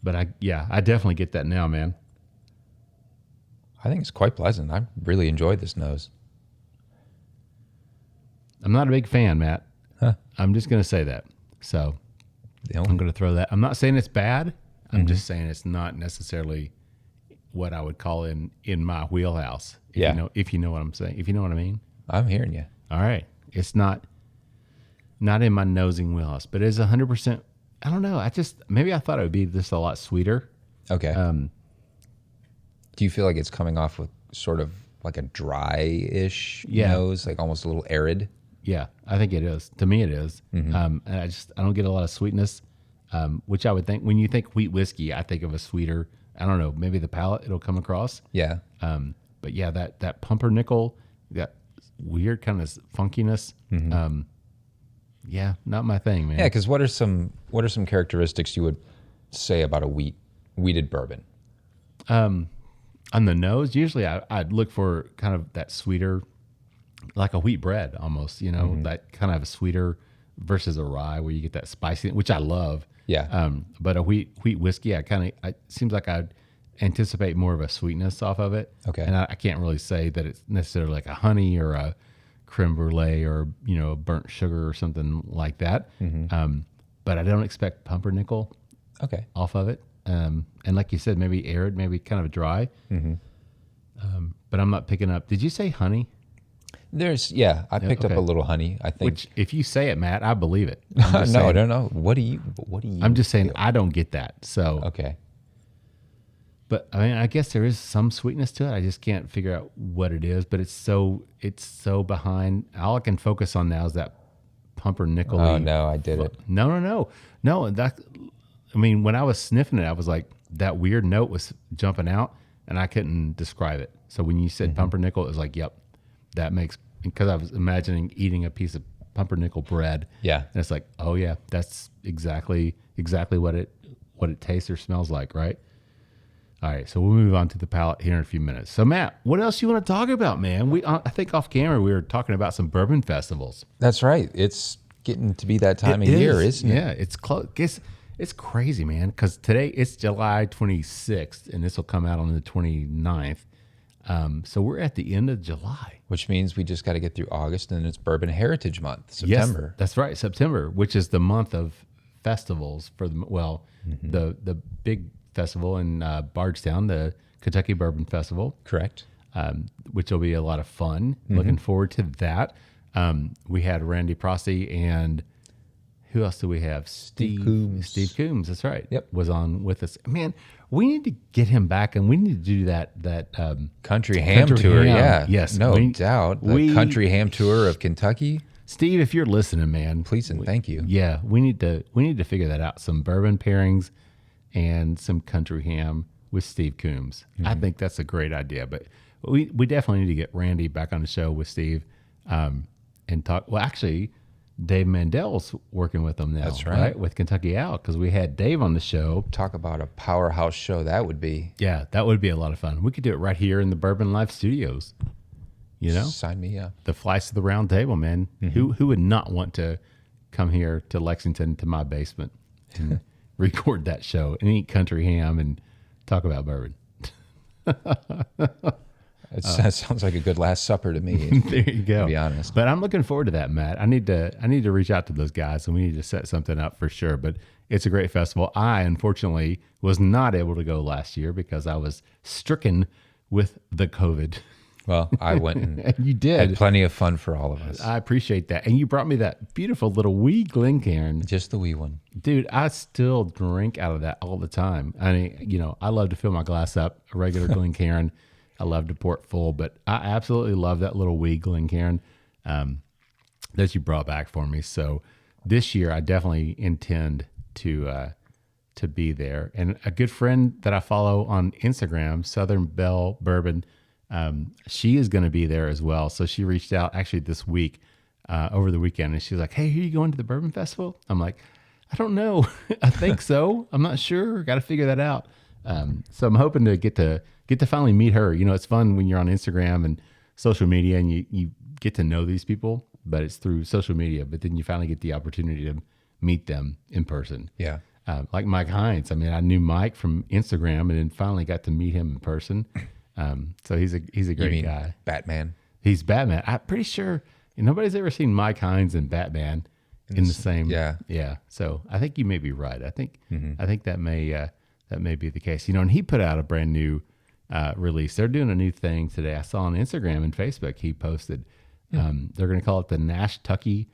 But I definitely get that now, man. I think it's quite pleasant. I really enjoyed this nose. I'm not a big fan, Matt. Huh. I'm just going to say that. So I'm going to throw that. I'm not saying it's bad. I'm just saying it's not necessarily what I would call in my wheelhouse. If you know what I'm saying. If you know what I mean. I'm hearing you. All right. It's not in my nosing wheelhouse, but it's 100%. I don't know. Maybe I thought it would be just a lot sweeter. Okay. Do you feel like it's coming off with sort of like a dry-ish nose, like almost a little arid? Yeah, I think it is. To me, it is. And I don't get a lot of sweetness, which I would think when you think wheat whiskey, I think of a sweeter. I don't know, maybe the palate it'll come across. Yeah. But yeah, that pumpernickel, that weird kind of funkiness. Yeah, not my thing, man. Yeah, because what are some characteristics you would say about a wheated bourbon? On the nose, usually I'd look for kind of that sweeter, like a wheat bread almost, that kind of a sweeter versus a rye where you get that spicy, which I love. Yeah. But a wheat whiskey, it seems like I'd anticipate more of a sweetness off of it. Okay. And I can't really say that it's necessarily like a honey or a creme brulee or, a burnt sugar or something like that. But I don't expect pumpernickel off of it. And like you said, maybe arid, maybe kind of dry. But I'm not picking up. Did you say honey? I picked up a little honey, I think. Which, if you say it, Matt, I believe it. No. What do you I'm just saying I don't get that. So okay. But I mean, I guess there is some sweetness to it. I just can't figure out what it is. But it's so behind. All I can focus on now is that pumpernickel. Oh no, I did it. No. When I was sniffing it, I was like, that weird note was jumping out, and I couldn't describe it. So when you said pumpernickel, it was like, yep, that makes, because I was imagining eating a piece of pumpernickel bread. Yeah. And it's like, oh yeah, that's exactly what it tastes or smells like, right? All right, so we'll move on to the palate here in a few minutes. So Matt, what else you want to talk about, man? I think off camera we were talking about some bourbon festivals. That's right. It's getting to be that time of year, isn't it? Yeah, it's close. It's crazy, man, because today it's July 26th, and this will come out on the 29th. So we're at the end of July. Which means we just got to get through August, and it's Bourbon Heritage Month, September. Yes, that's right, September, which is the month of festivals for the big festival in Bardstown, the Kentucky Bourbon Festival. Correct. Which will be a lot of fun. Looking forward to that. We had Randy Prosty and who else do we have? Steve Coombs. That's right. Yep. Was on with us. Man, we need to get him back, and we need to do that country ham tour. Ham. Yeah. Yes. No doubt. The country ham tour of Kentucky. Steve, if you're listening, man, please and thank you. Yeah, we need to figure that out. Some bourbon pairings and some country ham with Steve Coombs. I think that's a great idea. But we definitely need to get Randy back on the show with Steve and talk. Well, actually, Dave Mandel's working with them now. That's right. With Kentucky Out, because we had Dave on the show. Talk about a powerhouse show that would be. Yeah, that would be a lot of fun. We could do it right here in the Bourbon Life Studios. Sign me up. The Flights to the Round Table, man. Who would not want to come here to Lexington to my basement and record that show and eat country ham and talk about bourbon? That sounds like a good Last Supper to me. There you go. To be honest, but I'm looking forward to that, Matt. I need to reach out to those guys, and we need to set something up for sure. But it's a great festival. I unfortunately was not able to go last year because I was stricken with the COVID. Well, I went and you did. Had plenty of fun for all of us. I appreciate that, and you brought me that beautiful little wee Glencairn. Just the wee one, dude. I still drink out of that all the time. I mean, I love to fill my glass up, a regular Glencairn. I love to pour it full, but I absolutely love that little wee Glencairn that you brought back for me. So this year, I definitely intend to be there. And a good friend that I follow on Instagram, Southern Belle Bourbon, she is going to be there as well. So she reached out actually this week, over the weekend, and she was like, "Hey, are you going to the Bourbon Festival?" I'm like, "I don't know. I think so. I'm not sure. Got to figure that out." So I'm hoping to get to finally meet her. It's fun when you're on Instagram and social media and you get to know these people, but it's through social media. But then you finally get the opportunity to meet them in person. Yeah. Like Mike Hines. I mean, I knew Mike from Instagram and then finally got to meet him in person. So he's a great guy. Batman. He's Batman. I'm pretty sure Nobody's ever seen Mike Hines and Batman in the same. Yeah. So I think you may be right. I think that may be the case. And he put out a brand new release. They're doing a new thing today. I saw on Instagram and Facebook. He posted. They're going to call it the Nash-Tucky.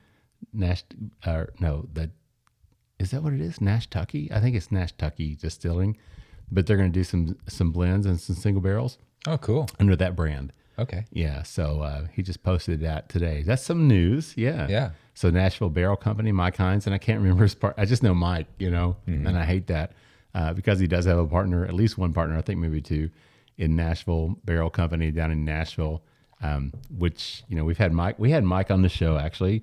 Is that what it is? Nash-Tucky? I think it's Nash-Tucky Distilling, but they're going to do some blends and some single barrels. Oh, cool. Under that brand. Okay. Yeah. So he just posted that today. That's some news. Yeah. Yeah. So Nashville Barrel Company, Mike Hines, and I can't remember his part. I just know Mike, and I hate that because he does have a partner, at least one partner, I think maybe two, in Nashville Barrel Company down in Nashville, which, we had Mike on the show actually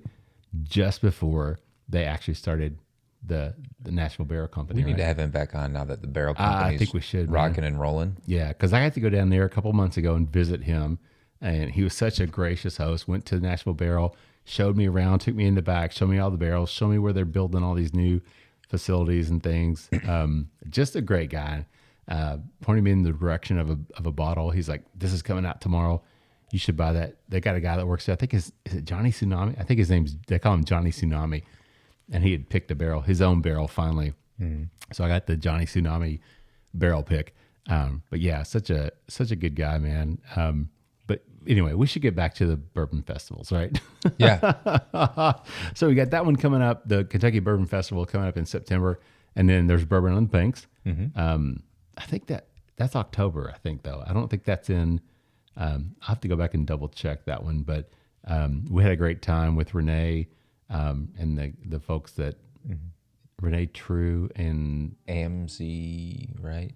just before they actually started the Nashville Barrel Company. We need to have him back on now that the barrel company I think we should, rocking and rolling. Yeah, because I had to go down there a couple months ago and visit him, and he was such a gracious host. Went to the Nashville Barrel, showed me around, took me in the back, showed me all the barrels, showed me where they're building all these new facilities and things. Just a great guy. Pointing me in the direction of a bottle. He's like, "This is coming out tomorrow. You should buy that." They got a guy that works there. I think is it Johnny Tsunami? I think they call him Johnny Tsunami. And he had picked his own barrel finally. So I got the Johnny Tsunami barrel pick. But yeah, such a good guy, man. But anyway, we should get back to the bourbon festivals, right? Yeah. So we got that one coming up, the Kentucky Bourbon Festival coming up in September. And then there's Bourbon on the Banks. I think that's October, I think, though. I don't think that's in, I'll have to go back and double check that one. But we had a great time with Renee. And the folks that Renee True and AMC, right?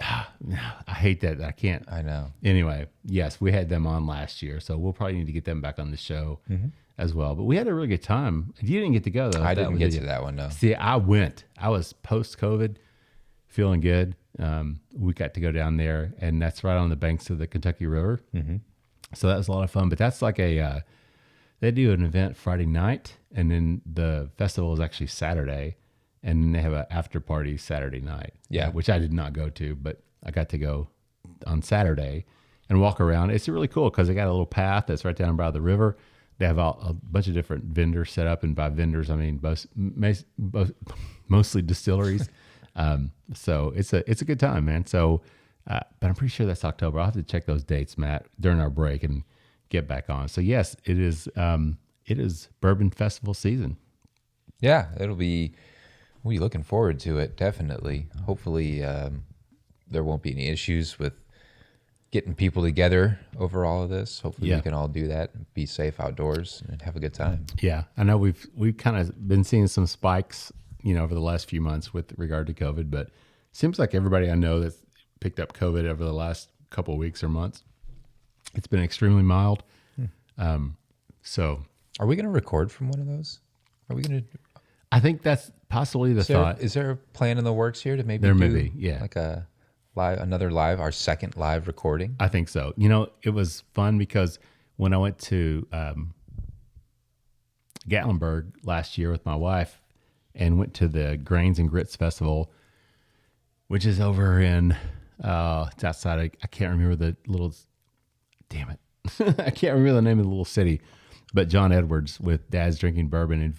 I hate that. I can't. I know. Anyway, yes, we had them on last year, so we'll probably need to get them back on the show as well. But we had a really good time. You didn't get to go though. I didn't get to that one, no. See, I went. I was post-COVID, feeling good. We got to go down there, and that's right on the banks of the Kentucky River. So that was a lot of fun. But that's like they do an event Friday night, and then the festival is actually Saturday, and then they have an after party Saturday night. Yeah. Which I did not go to, but I got to go on Saturday and walk around. It's really cool because they got a little path that's right down by the river. They have a bunch of different vendors set up, and by vendors, I mean mostly distilleries. So it's a good time, man. So, but I'm pretty sure that's October. I'll have to check those dates, Matt, during our break and get back on. So yes, it is Bourbon Festival season. Yeah, we'll be looking forward to it, definitely. Hopefully there won't be any issues with getting people together over all of this. Hopefully we can all do that and be safe outdoors and have a good time. Yeah, I know we've kind of been seeing some spikes, over the last few months with regard to COVID, but it seems like everybody I know that's picked up COVID over the last couple of weeks or months, it's been extremely mild. So are we going to record from one of those? Are we going to? I think that's possibly the thought. Is there a plan in the works here to maybe there do may be, yeah, like our second live recording? I think so. It was fun because when I went to Gatlinburg last year with my wife and went to the Grains and Grits Festival, which is over in it's outside of, I can't remember the little, damn it. I can't remember the name of the little city, but John Edwards with Dad's Drinking Bourbon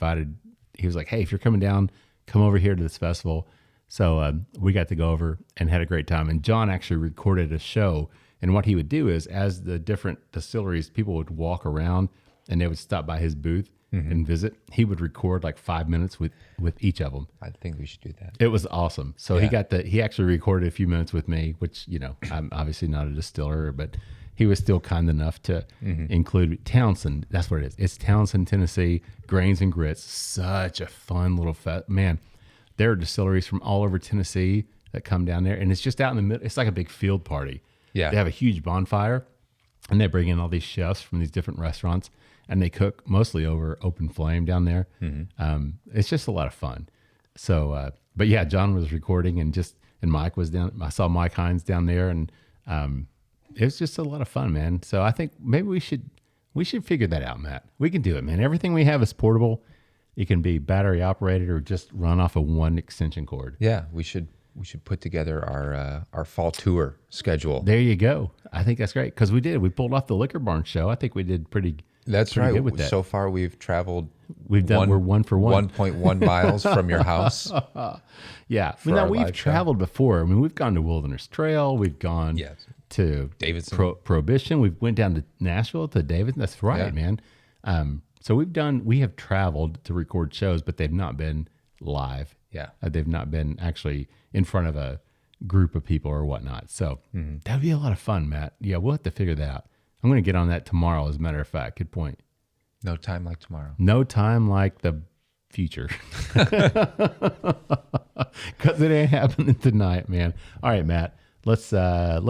he was like, "Hey, if you're coming down, come over here to this festival." So we got to go over and had a great time. And John actually recorded a show. And what he would do is, as the different distilleries, people would walk around and they would stop by his booth and visit. He would record like 5 minutes with each of them. I think we should do that. It was awesome. So he actually recorded a few minutes with me, which, I'm obviously not a distiller, but he was still kind enough to include Townsend. That's what it is. It's Townsend, Tennessee, Grains and Grits. Such a fun little man. There are distilleries from all over Tennessee that come down there, and it's just out in the middle. It's like a big field party. Yeah. They have a huge bonfire, and they bring in all these chefs from these different restaurants, and they cook mostly over open flame down there. It's just a lot of fun. So, but yeah, John was recording, and Mike was down. I saw Mike Hines down there, and it was just a lot of fun, man. So I think maybe we should figure that out, Matt. We can do it, man. Everything we have is portable. It can be battery operated or just run off of one extension cord. Yeah, we should put together our fall tour schedule. There you go. I think that's great because we pulled off the Liquor Barn show. I think we did pretty That's pretty right. good with that. So far, we've traveled. We're 1 for 1. 1.1 miles from your house. Yeah. For our We've live show. traveled before. I mean, we've gone to Wilderness Trail. We've gone to Davidson. Prohibition. We went down to Nashville to Davidson. That's right, man. So we have traveled to record shows, but they've not been live. Yeah. They've not been actually in front of a group of people or whatnot. So that would be a lot of fun, Matt. Yeah, we'll have to figure that out. I'm going to get on that tomorrow, as a matter of fact. Good point. No time like tomorrow. No time like the future. Because it ain't happening tonight, man. All right, Matt. Let's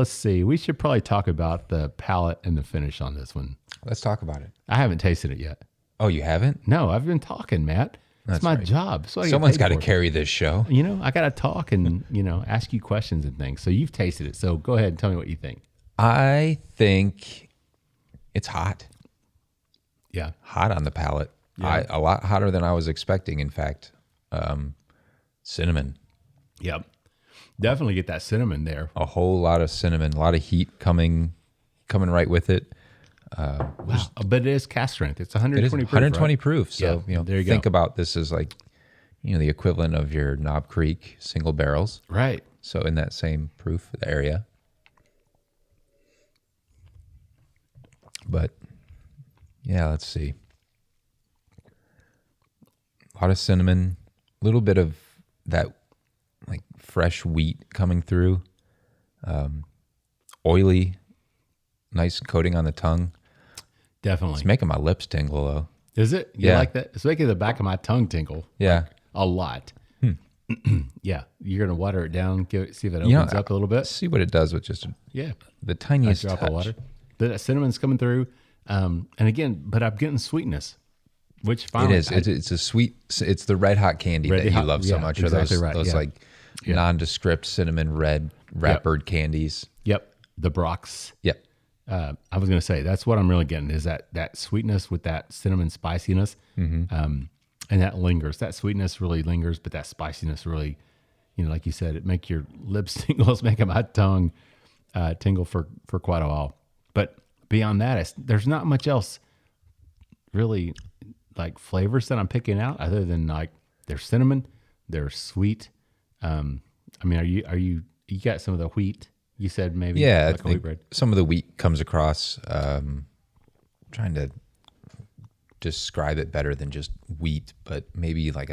see. We should probably talk about the palate and the finish on this one. Let's talk about it. I haven't tasted it yet. Oh, you haven't? No, I've been talking, Matt. That's my right. job. So Someone's got to carry this show. I got to talk and, ask you questions and things. So you've tasted it. So go ahead and tell me what you think. I think it's hot. Yeah. Hot on the palate. Yeah. A lot hotter than I was expecting, in fact. Cinnamon. Yep. Definitely get that cinnamon there. A whole lot of cinnamon, a lot of heat coming right with it. Wow. But it is cask strength. It's 120 proof. 120 right? proof. So, there you think go. about this as like, the equivalent of your Knob Creek single barrels. Right. So in that same proof area. But yeah, let's see. A lot of cinnamon, a little bit of that like fresh wheat coming through. Oily, nice coating on the tongue. Definitely. It's making my lips tingle though. Is it? You Yeah. like that? It's making the back of my tongue tingle. Yeah. A lot. Yeah. You're going to water it down, see if it opens up a little bit. See what it does with just the tiniest drop touch. of water. But that cinnamon's coming through. And again, but I'm getting sweetness, which finally. It is. It's a sweet, it's the red hot candy that you love so much. Exactly right. Those like nondescript cinnamon red wrappered candies. Yep. The Brock's. Yep. I was going to say, that's what I'm really getting is that sweetness with that cinnamon spiciness. And that lingers. That sweetness really lingers, but that spiciness really, like you said, it make your lips tingle. It's making my tongue tingle for quite a while. But beyond that, there's not much else really like flavors that I'm picking out other than like there's cinnamon, they're sweet. I mean, you got some of the wheat? You said maybe Yeah, like I think some of the wheat comes across. Trying to describe it better than just wheat, but maybe like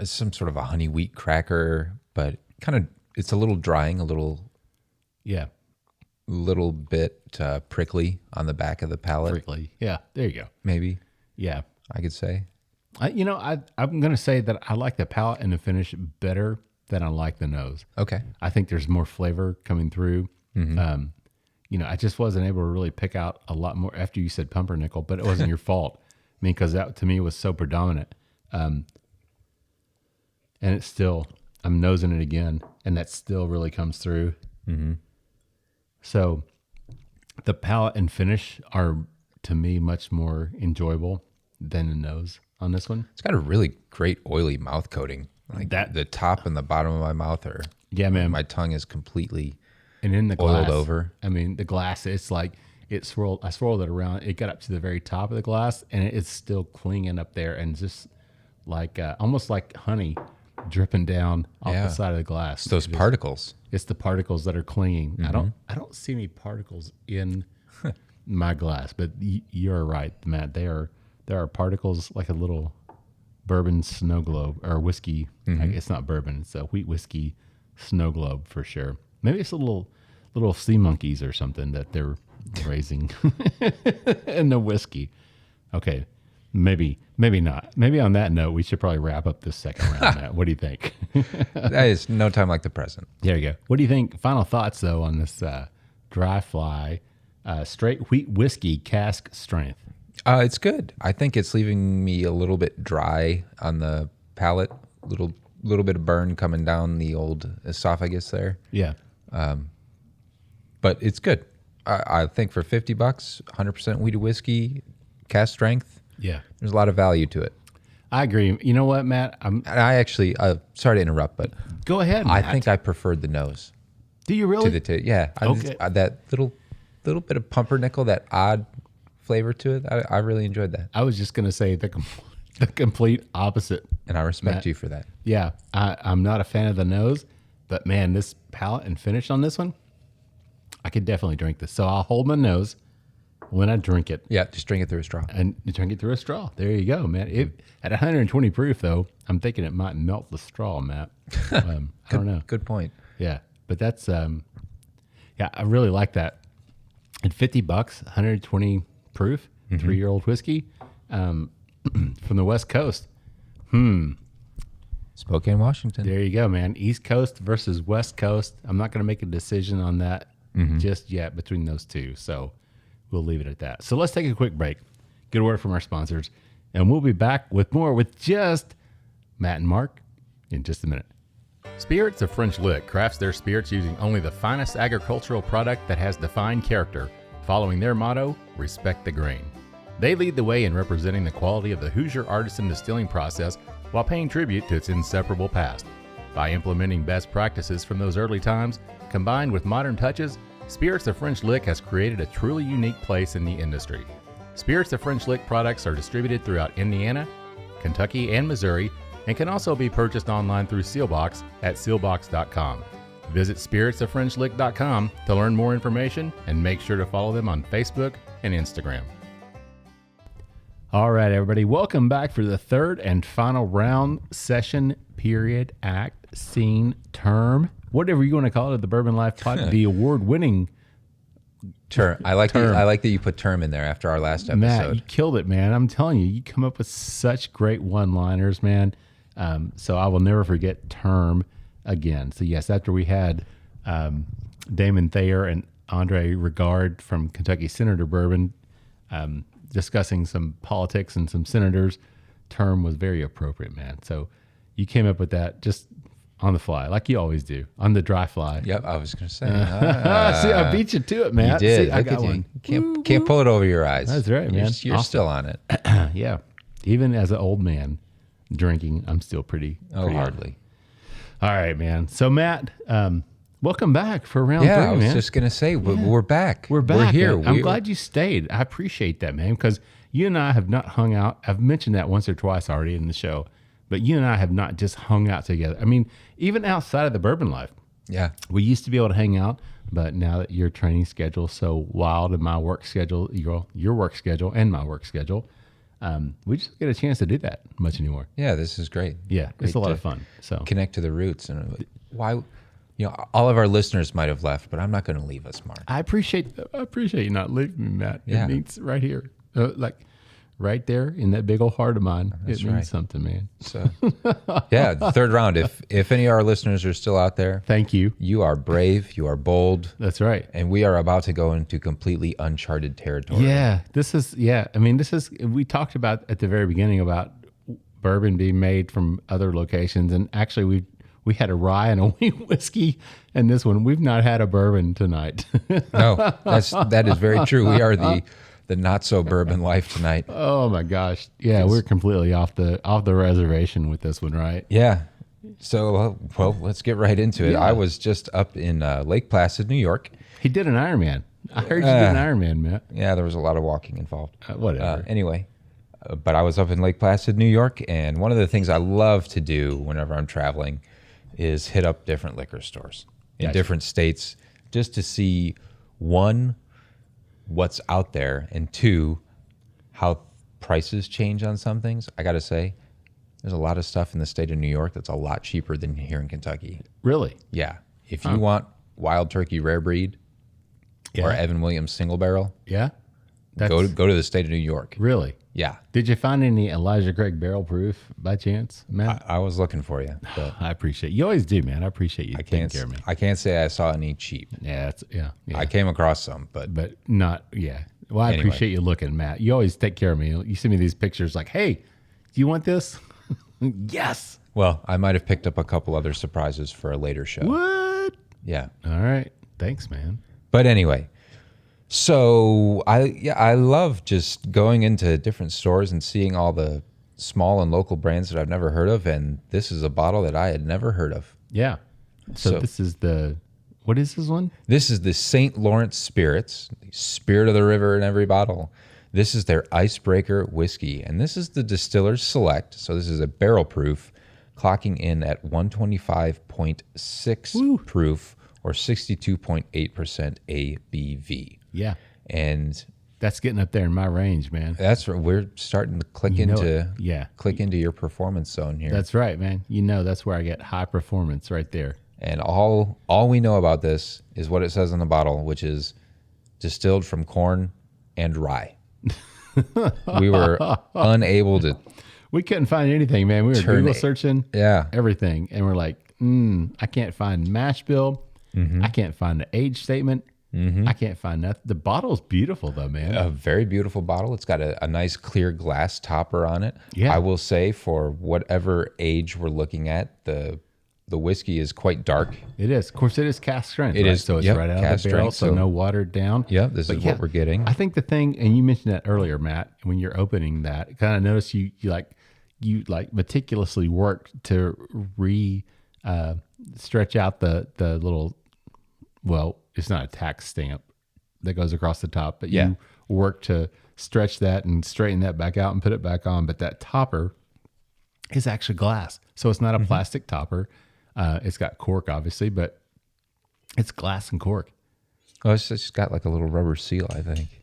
some sort of a honey wheat cracker, but kind of it's a little drying, a little bit prickly on the back of the palate. Prickly. Yeah, there you go. Maybe. Yeah. I could say. I'm going to say that I like the palate and the finish better than I like the nose. Okay. I think there's more flavor coming through. I just wasn't able to really pick out a lot more after you said pumpernickel, but it wasn't your fault. I mean, because that to me was so predominant. And it's still, I'm nosing it again, and that still really comes through. So the palate and finish are, to me, much more enjoyable than the nose on this one. It's got a really great oily mouth coating. Like that, the top and the bottom of my mouth are. Yeah, man. My tongue is completely and in the oiled glass, over. I mean, the glass, it's like it swirled. I swirled it around. It got up to the very top of the glass, and it's still clinging up there, and just like almost like honey dripping down off the side of the glass. Those particles. It's the particles that are clinging. I don't see any particles in my glass, but you're right, Matt. There are particles like a little bourbon snow globe or whiskey. It's not bourbon. It's a wheat whiskey snow globe for sure. Maybe it's little sea monkeys or something that they're raising in the whiskey. Okay. Maybe not. Maybe on that note, we should probably wrap up this second round, Matt. What do you think? That is no time like the present. There you go. What do you think? Final thoughts, though, on this DryFly straight wheat whiskey cask strength? It's good. I think it's leaving me a little bit dry on the palate. Little bit of burn coming down the old esophagus there. Yeah. But it's good. I think for $50, 100% wheated whiskey, cask strength. Yeah. There's a lot of value to it. I agree. You know what, Matt? I actually, sorry to interrupt, but go ahead, Matt. I think I preferred the nose. Do you really? To the taste. Yeah. Okay. That little little bit of pumpernickel, that odd flavor to it. I really enjoyed that. I was just going to say the complete opposite. And I respect Matt. you for that. Yeah, I'm not a fan of the nose, but man, this palate and finish on this one, I could definitely drink this. So I'll hold my nose when I drink it. Yeah, just drink it through a straw. And you drink it through a straw. There you go, man. At 120 proof, though, I'm thinking it might melt the straw, Matt. I don't know. Good point. Yeah, but that's, yeah, I really like that. At $50, 120 proof, 3-year-old whiskey from the West Coast. Spokane, Washington. There you go, man. East Coast versus West Coast. I'm not going to make a decision on that just yet between those two. So we'll leave it at that. So let's take a quick break. Get a word from our sponsors. And we'll be back with more with just Matt and Mark in just a minute. Spirits of French Lick crafts their spirits using only the finest agricultural product that has defined character, following their motto, respect the grain. They lead the way in representing the quality of the Hoosier artisan distilling process while paying tribute to its inseparable past. By implementing best practices from those early times, combined with modern touches, Spirits of French Lick has created a truly unique place in the industry. Spirits of French Lick products are distributed throughout Indiana, Kentucky, and Missouri, and can also be purchased online through Sealbox at sealbox.com. Visit spiritsoffrenchlick.com to learn more information and make sure to follow them on Facebook and Instagram. All right, everybody, welcome back for the third and final round, session, period, act, scene, term, whatever you want to call it, the Bourbon Life Podcast, the award-winning term. I like that you put term in there after our last episode. Matt, you killed it, man. I'm telling you, you come up with such great one-liners, man. So I will never forget term again. So yes, after we had Damon Thayer and Andre Regard from Kentucky Senator Bourbon discussing some politics and some senators, term was very appropriate, man. So you came up with that just on the fly, like you always do, on the DryFly. Yep, I was going to say. See, I beat you to it, man. You did. See, I got one. Can't pull it over your eyes. That's right, man. You're still on it. Yeah. Even as an old man drinking, I'm still pretty. Hardly. All right, man. So, Matt, welcome back for round three, I was man. just going to say, we're back. We're back. We're here. I'm glad you stayed. I appreciate that, man, because you and I have not hung out. I've mentioned that once or twice already in the show, but you and I have not just hung out together. I mean, even outside of the Bourbon Life. Yeah. We used to be able to hang out, but now that your training schedule is so wild and my work schedule, your work schedule and my work schedule, we just don't get a chance to do that much anymore. Yeah, this is great. Yeah, Great it's a lot of fun. So connect to the roots. And why, all of our listeners might have left, but I'm not going to leave us, Mark. I appreciate you not leaving me, Matt. Yeah. It means right here, like right there in that big old heart of mine. That's it means right. something, man. So, yeah, the third round. If any of our listeners are still out there, Thank you. you are brave, you are bold, That's right. and we are about to go into completely uncharted territory. Yeah, I mean, we talked about at the very beginning about bourbon being made from other locations, and actually we had a rye and a wheat whiskey, and this one we've not had a bourbon tonight. No, that is very true. We are the not so bourbon life tonight. Oh my gosh, yeah, we're completely off the reservation with this one, right? Yeah. So, well, let's get right into it. Yeah. I was just up in Lake Placid, New York. He did an Ironman. I heard you did an Ironman, Matt. Yeah, there was a lot of walking involved. Whatever. Anyway, but I was up in Lake Placid, New York, and one of the things I love to do whenever I'm traveling is hit up different liquor stores in different states just to see, one, what's out there, and two, how prices change on some things. I got to say, there's a lot of stuff in the state of New York that's a lot cheaper than here in Kentucky. Really? Yeah. If you want Wild Turkey Rare Breed or Evan Williams Single Barrel, Yeah. go to the state of New York. Really? Yeah. Did you find any Elijah Craig barrel proof by chance, Matt? I was looking for you. But I appreciate you. Always do, man. I appreciate you taking care of me. I can't say I saw any cheap. Yeah, yeah. I came across some, but not. Yeah. Well, I Anyway. appreciate you looking, Matt. You always take care of me. You send me these pictures like, "Hey, do you want this?" Yes. well, I might have picked up a couple other surprises for a later show. What? Yeah. All right. Thanks, man. But anyway, so I love just going into different stores and seeing all the small and local brands that I've never heard of, and this is a bottle that I had never heard of. Yeah. So this is What is this one? This is the St. Lawrence Spirits, the spirit of the river in every bottle. This is their Icebreaker whiskey, and this is the Distiller's Select. So this is a barrel proof, clocking in at 125.6 proof or 62.8% ABV. Yeah. And that's getting up there in my range, man. that's where we're starting to click into your performance zone here. That's right, man. That's where I get high performance right there. And all we know about this is what it says on the bottle, which is distilled from corn and rye. We were unable to. We couldn't find anything, man. We were Google searching everything. And we're like, I can't find mash bill. I can't find the age statement. I can't find nothing. The bottle's beautiful, though, man. A very beautiful bottle. It's got a nice clear glass topper on it. Yeah. I will say for whatever age we're looking at, the whiskey is quite dark. It is. Of course, it is cask strength. It is. So it's right out of the barrel, so no watered down. Yeah, this is what we're getting. I think the thing, and you mentioned that earlier, Matt, when you're opening that, kind of notice you meticulously work to stretch out the little, well, it's not a tax stamp that goes across the top, but you work to stretch that and straighten that back out and put it back on. But that topper is actually glass. So it's not a plastic topper. It's got cork, obviously, but it's glass and cork. Oh, it's just got like a little rubber seal, I think.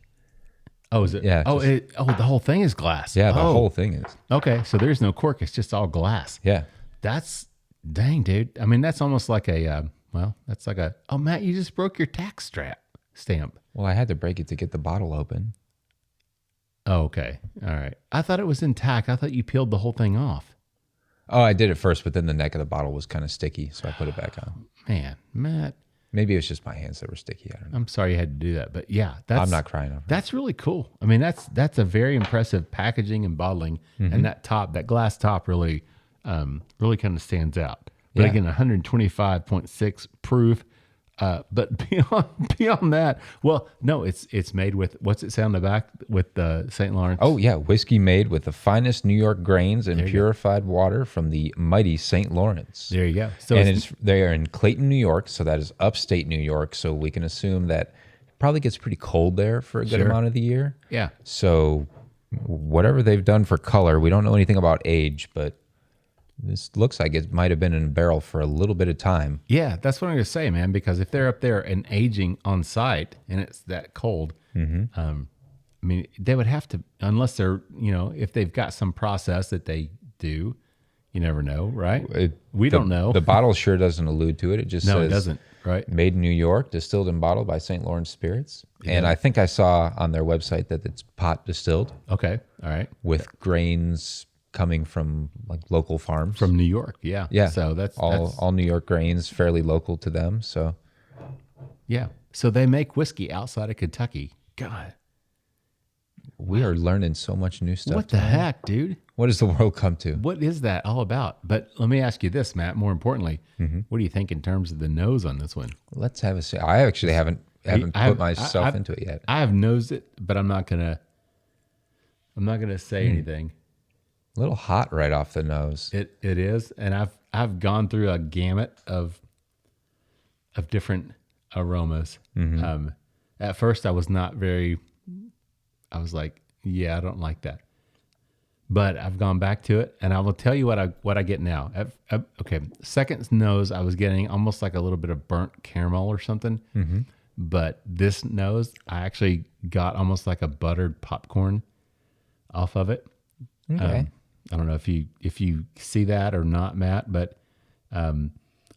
Oh, is it? Yeah. The whole thing is glass. Yeah, the whole thing is. Okay, so there's no cork. It's just all glass. Yeah. That's, dang, dude. I mean, that's almost like oh, Matt, you just broke your tax stamp. Well, I had to break it to get the bottle open. Oh, okay. All right. I thought it was intact. I thought you peeled the whole thing off. Oh, I did it first, but then the neck of the bottle was kind of sticky, so I put it back on. Man, Matt. Maybe it was just my hands that were sticky. I don't know. I'm sorry you had to do that, but yeah, I'm not crying over it. That's really cool. I mean, that's a very impressive packaging and bottling, and that glass top really kind of stands out. But again, 125.6 proof. But beyond that, well, no, it's made with, what's it say on the back with the St. Lawrence? Oh yeah, whiskey made with the finest New York grains and purified water from the mighty St. Lawrence. There you go. So they are in Clayton, New York, so that is upstate New York. So we can assume that it probably gets pretty cold there for a good amount of the year. Yeah. So whatever they've done for color, we don't know anything about age, but this looks like it might have been in a barrel for a little bit of time. Yeah, that's what I'm going to say, man, because if they're up there and aging on site and it's that cold, I mean, they would have to, unless they're, if they've got some process that they do, you never know, right? We don't know. The bottle sure doesn't allude to it. It just says, it doesn't, right? Made in New York, distilled and bottled by St. Lawrence Spirits. Yeah. And I think I saw on their website that it's pot distilled. Okay, all right. With grains coming from like local farms from New York. Yeah. So that's all New York grains, fairly local to them. So yeah. So they make whiskey outside of Kentucky. God, we are learning so much new stuff. What the heck, dude? What does the world come to? What is that all about? But let me ask you this, Matt, more importantly, what do you think in terms of the nose on this one? Let's have a say. I actually haven't put myself into it yet. I have nosed it, but I'm not gonna say anything. A little hot right off the nose. It is, and I've gone through a gamut of different aromas. At first, I was like, yeah, I don't like that. But I've gone back to it, and I will tell you what I get now. Okay, second nose, I was getting almost like a little bit of burnt caramel or something. But this nose, I actually got almost like a buttered popcorn off of it. Okay. I don't know if you see that or not, Matt, but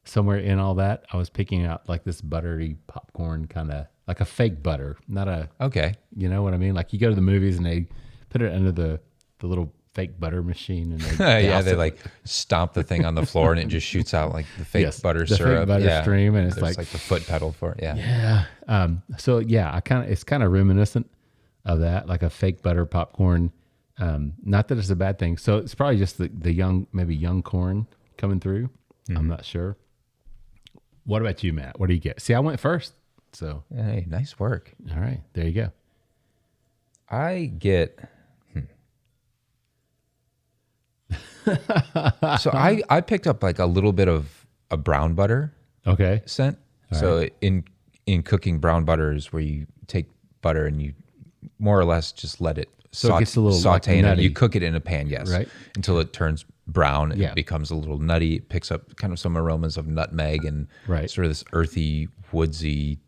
somewhere in all that, I was picking out like this buttery popcorn, kind of like a fake butter, not a. Okay. You know what I mean? Like you go to the movies and they put it under the little fake butter machine, and they like stomp the thing on the floor and it just shoots out like the fake butter syrup, fake butter stream, and it's like the foot pedal for it. Yeah. So yeah, it's kind of reminiscent of that, like a fake butter popcorn. Not that it's a bad thing. So it's probably just the young corn coming through. I'm not sure. What about you, Matt? What do you get? See, I went first. So hey, nice work. All right, there you go. I get. So I picked up like a little bit of a brown butter scent. So in cooking brown butters, where you take butter and you more or less just let it it gets a little saute, like and you cook it in a pan, right, until it turns brown and it becomes a little nutty. It picks up kind of some aromas of nutmeg and sort of this earthy, woodsy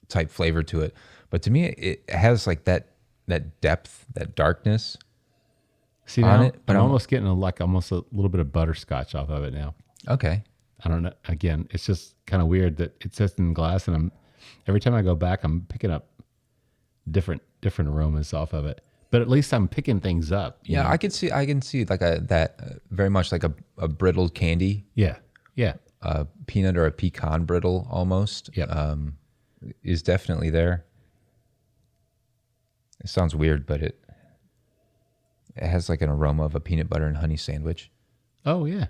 type flavor to it. But to me, it has like that depth, that darkness. See, on now, it, but I'm almost getting almost a little bit of butterscotch off of it now. Okay. I don't know. Again, it's just kind of weird that it sits in glass, and every time I go back, I'm picking up different aromas off of it. But at least I'm picking things up. You know? I can see like very much like a brittled candy. Yeah. A peanut or a pecan brittle almost. Yeah. Is definitely there. It sounds weird, but it has like an aroma of a peanut butter and honey sandwich. Oh yeah,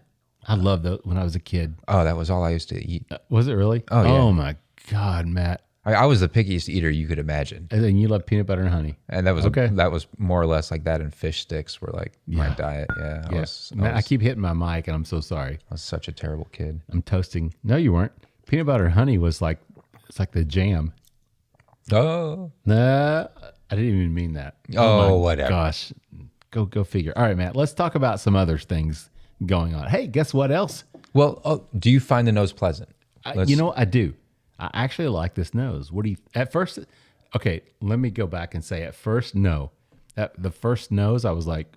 I loved that when I was a kid. Oh, that was all I used to eat. Was it really? Oh yeah. Oh my God, Matt. I was the pickiest eater you could imagine. And then you love peanut butter and honey. And that was that was more or less like that, and fish sticks were like my diet. Yeah. I keep hitting my mic, and I'm so sorry. I was such a terrible kid. I'm toasting. No, you weren't. Peanut butter and honey was like, it's like the jam. Oh. Nah, I didn't even mean that. Oh, whatever. Gosh. Go figure. All right, Matt, let's talk about some other things going on. Hey, guess what else? Well, do you find the nose pleasant? I do. I actually like this nose. What do you, at first, okay, let me go back and say at first, no. At the first nose, I was like,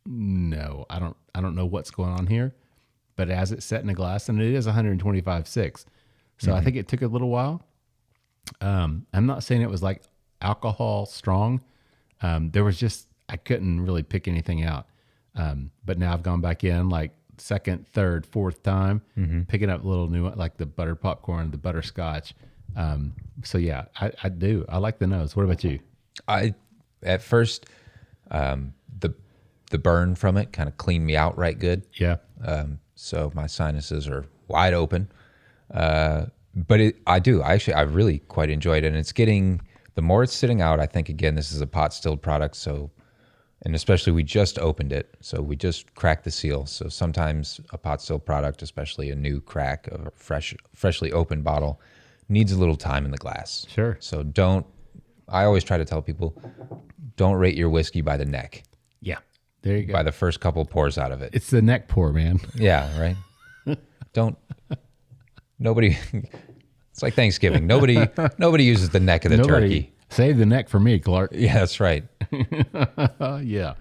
no, I don't know what's going on here. But as it's set in a glass, and it is 125.6. So I think it took a little while. I'm not saying it was like alcohol strong. There was just, I couldn't really pick anything out. But now I've gone back in like second, third, fourth time, picking up little new, like the butter popcorn, the butterscotch. So yeah, I do. I like the nose. What about you? At first, the burn from it kind of cleaned me out right good. Yeah. So my sinuses are wide open. But I really quite enjoyed it. And it's getting, the more it's sitting out, I think, again, this is a pot stilled product. So, and especially we just opened it. So we just cracked the seal. So sometimes a pot stilled product, especially a new crack of a freshly opened bottle, needs a little time in the glass. Sure. So I always try to tell people, don't rate your whiskey by the neck. Yeah. There you go. By the first couple pours out of it. It's the neck pour, man. Yeah, right? Nobody, it's like Thanksgiving. Nobody uses the neck of the turkey. Save the neck for me, Clark. Yeah, that's right. Yeah.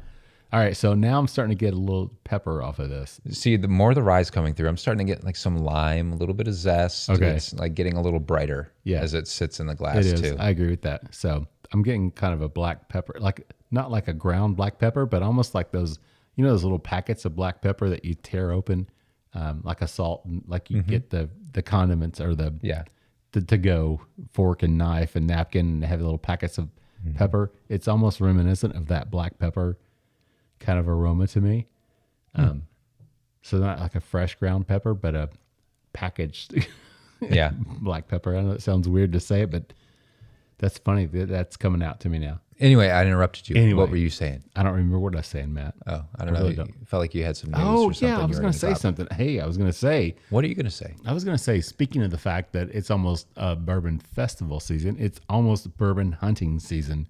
All right. So now I'm starting to get a little pepper off of this. See, the more the rye's coming through, I'm starting to get like some lime, a little bit of zest. Okay. It's like getting a little brighter as it sits in the glass It is. too. I agree with that. So I'm getting kind of a black pepper, like not like a ground black pepper, but almost like those, those little packets of black pepper that you tear open, like a salt, like you get the condiments or the to-go fork and knife and napkin and have little packets of pepper. It's almost reminiscent of that black pepper kind of aroma to me. So not like a fresh ground pepper, but a packaged black pepper. I know it sounds weird to say it, but that's funny. That's coming out to me now. Anyway, I interrupted you. Anyway, what were you saying? I don't remember what I was saying, Matt. Oh, I don't know. really You felt like you had some news Oh, or something. yeah. I was going to say something. Hey, I was going to say. What are you going to say? I was going to say, speaking of the fact that it's almost bourbon festival season, it's almost bourbon hunting season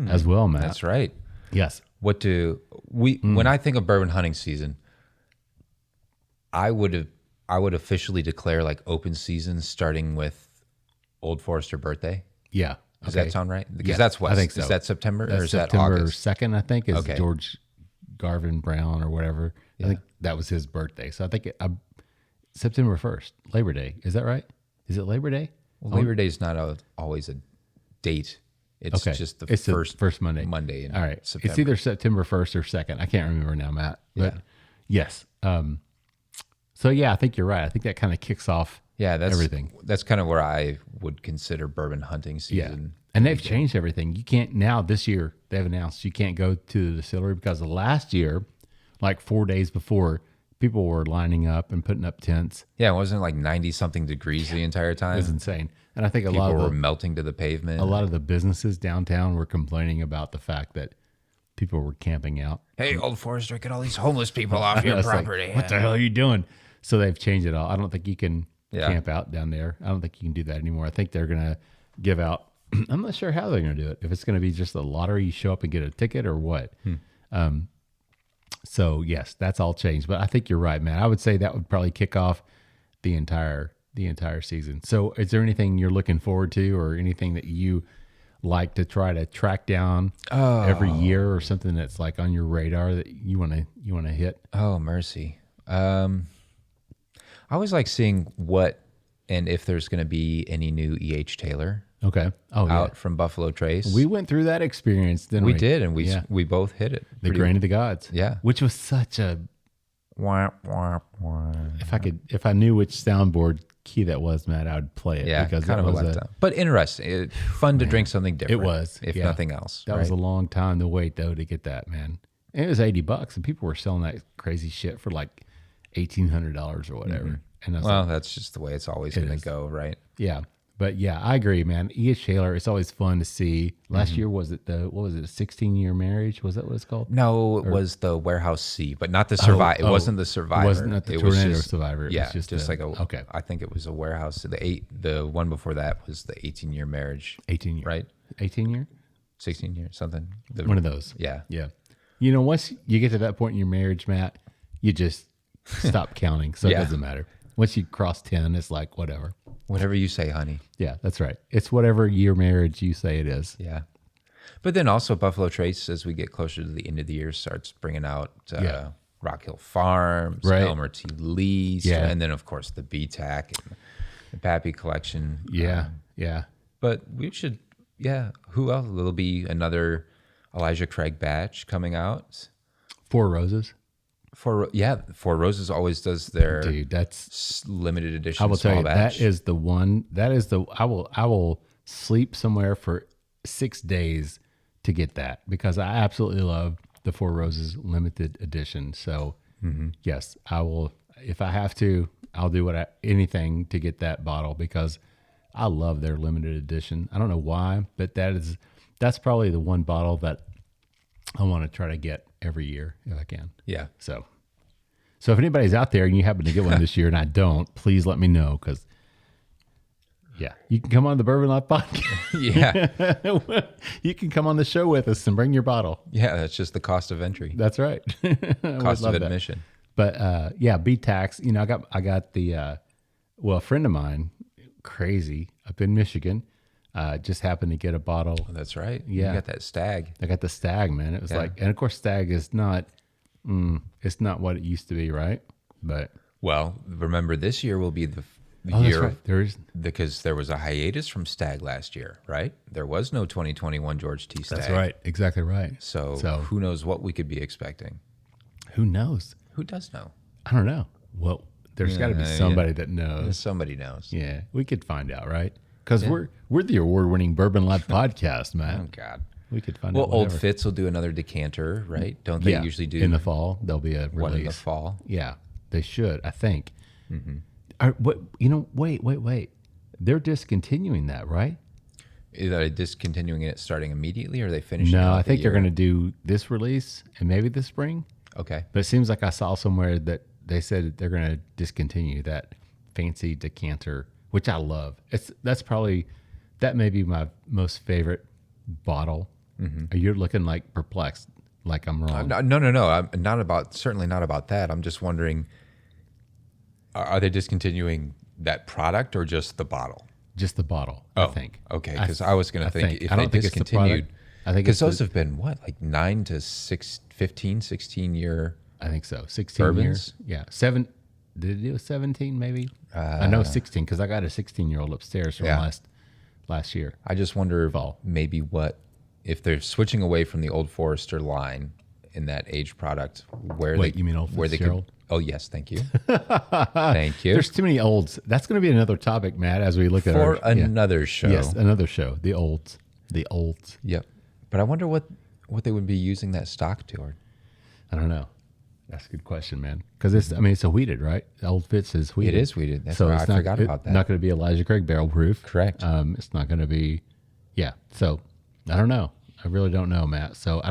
as well, Matt. That's right. Yes. When I think of bourbon hunting season, I would officially declare like open season starting with Old Forester birthday. Yeah. Does that sound right? Because Yes, that's what I think so. Is that September That's or is September that August? 2nd, I think, is Okay. George Garvin Brown or whatever. Yeah. I think that was his birthday. So I think September 1st, Labor Day. Is that right? Is it Labor Day? Well, Labor Day is not always a date. It's just the first Monday. Monday in All right. September. It's either September 1st or 2nd. I can't remember now, Matt. But yes. So yeah, I think you're right. I think that kind of kicks off that's everything. That's kind of where I would consider bourbon hunting Yeah. season. And they've changed everything. You can't now, this year, they've announced you can't go to the distillery because of last year, like 4 days before, people were lining up and putting up tents. Yeah, it wasn't like 90 something degrees the entire time. It was insane. And I think People a lot were of melting to the pavement. a lot of the businesses downtown were complaining about the fact that people were camping out. Hey, Old Forester, get all these homeless people off your It's like, property. what the hell are you doing? So they've changed it all. I don't think you can camp out down there. I don't think you can do that anymore. I think they're going to give out, I'm not sure how they're going to do it. If it's going to be just a lottery, you show up and get a ticket or what. So yes, that's all changed. But I think you're right, man. I would say that would probably kick off the entire season. So is there anything you're looking forward to or anything that you like to try to track down every year or something that's like on your radar that you want to hit? Oh, mercy. I always like seeing what and if there's going to be any new E.H. Taylor. Okay. Oh, out from Buffalo Trace. We went through that experience, didn't we? We did, and we both hit it. The Grain of the Gods. Yeah. Which was such a... Wah, wah, wah. If I knew which soundboard key that was, Matt, I would play it. Yeah, because kind of a letdown. But interesting. Fun to drink something different. It was. If nothing else. That was a long time to wait, though, to get that, man. And it was $80, and people were selling that crazy shit for like $1,800 or whatever. Mm-hmm. And that's just the way it's always going to go, right? Yeah. But yeah, I agree, man. E.H. Taylor, it's always fun to see. Last year, was it a 16-year marriage? Was that what it's called? No, it was the Warehouse C, but not the Survivor. It wasn't the Survivor. It wasn't the Tornado Survivor. Yeah, it was just like okay. I think it was a Warehouse. The one before that was the 18-year marriage. 18 year. Right? 18 year? 16 years, something. One of those. Yeah. Yeah. You know, once you get to that point in your marriage, Matt, you just stop counting. So it doesn't matter. Once you cross 10, it's like, whatever. Whatever you say, honey. Yeah, that's right. It's whatever year marriage you say it is. Yeah. But then also Buffalo Trace, as we get closer to the end of the year, starts bringing out Rock Hill Farms, Elmer T. Lee's, and then, of course, the BTAC and the Pappy Collection. Yeah, yeah. But we should, who else? There'll be another Elijah Craig batch coming out. Four Roses. Four Roses always does their that's limited edition. I will tell you batch. that is the one. That is the I will sleep somewhere for 6 days to get that because I absolutely love the Four Roses limited edition. So yes, I will. If I have to, I'll do anything to get that bottle because I love their limited edition. I don't know why, but that's probably the one bottle that I want to try to get every year if I can. Yeah. So if anybody's out there and you happen to get one this year and I don't, please let me know because, you can come on the Bourbon Life Podcast. Yeah. You can come on the show with us and bring your bottle. Yeah, that's just the cost of entry. That's right. Cost of admission. But B-Tax, I got the, a friend of mine, crazy, up in Michigan, just happened to get a bottle. Oh, that's right. Yeah. You got that Stag. I got the Stag, man. It was and of course Stag is not, it's not what it used to be, right? But well, remember this year will be the That's year right. because there was a hiatus from Stag last year, right? There was no 2021 George T. Stag. That's right. Exactly right. So who knows what we could be expecting? Who knows? Who does know? I don't know. Well, there's got to be somebody that knows. Somebody knows. Yeah, we could find out, right? Because we're the award-winning Bourbon Life Podcast, man. Oh God, we could find out. Well, Old Fitz will do another decanter, right? Don't they usually do in the fall? There'll be a release. One in the fall. Yeah, they should. I think. Wait. They're discontinuing that, right? Are they discontinuing it starting immediately, or are they finishing? No, I think they're going to do this release and maybe this spring. Okay, but it seems like I saw somewhere that they said they're going to discontinue that fancy decanter, which I love. That may be my most favorite bottle. You're looking like perplexed, like I'm wrong. No. I'm certainly not about that. I'm just wondering, are they discontinuing that product or just the bottle? Just the bottle, I think. Okay, because I was going to think if I they don't think discontinued, I think because those have been like 9 to 16 year. I think so. 16 bourbons? years. Yeah. 7. Did it do 17 maybe? I know 16 because I got a 16-year-old upstairs from last year. I just wonder maybe if they're switching away from the Old Forester line in that aged product. You mean Old Fitzgerald? Oh yes, thank you. Thank you. There's too many olds. That's going to be another topic, Matt, as we look at another show. Yes, another show. The olds. Yep. But I wonder what they would be using that stock to. I don't know. That's a good question, man. Because it's a wheated, right? The Old Fitz is wheated. It is wheated. That's why I forgot about that. It's not going to be Elijah Craig barrel proof. Correct. It's not going to be, So I don't know. I really don't know, Matt. So I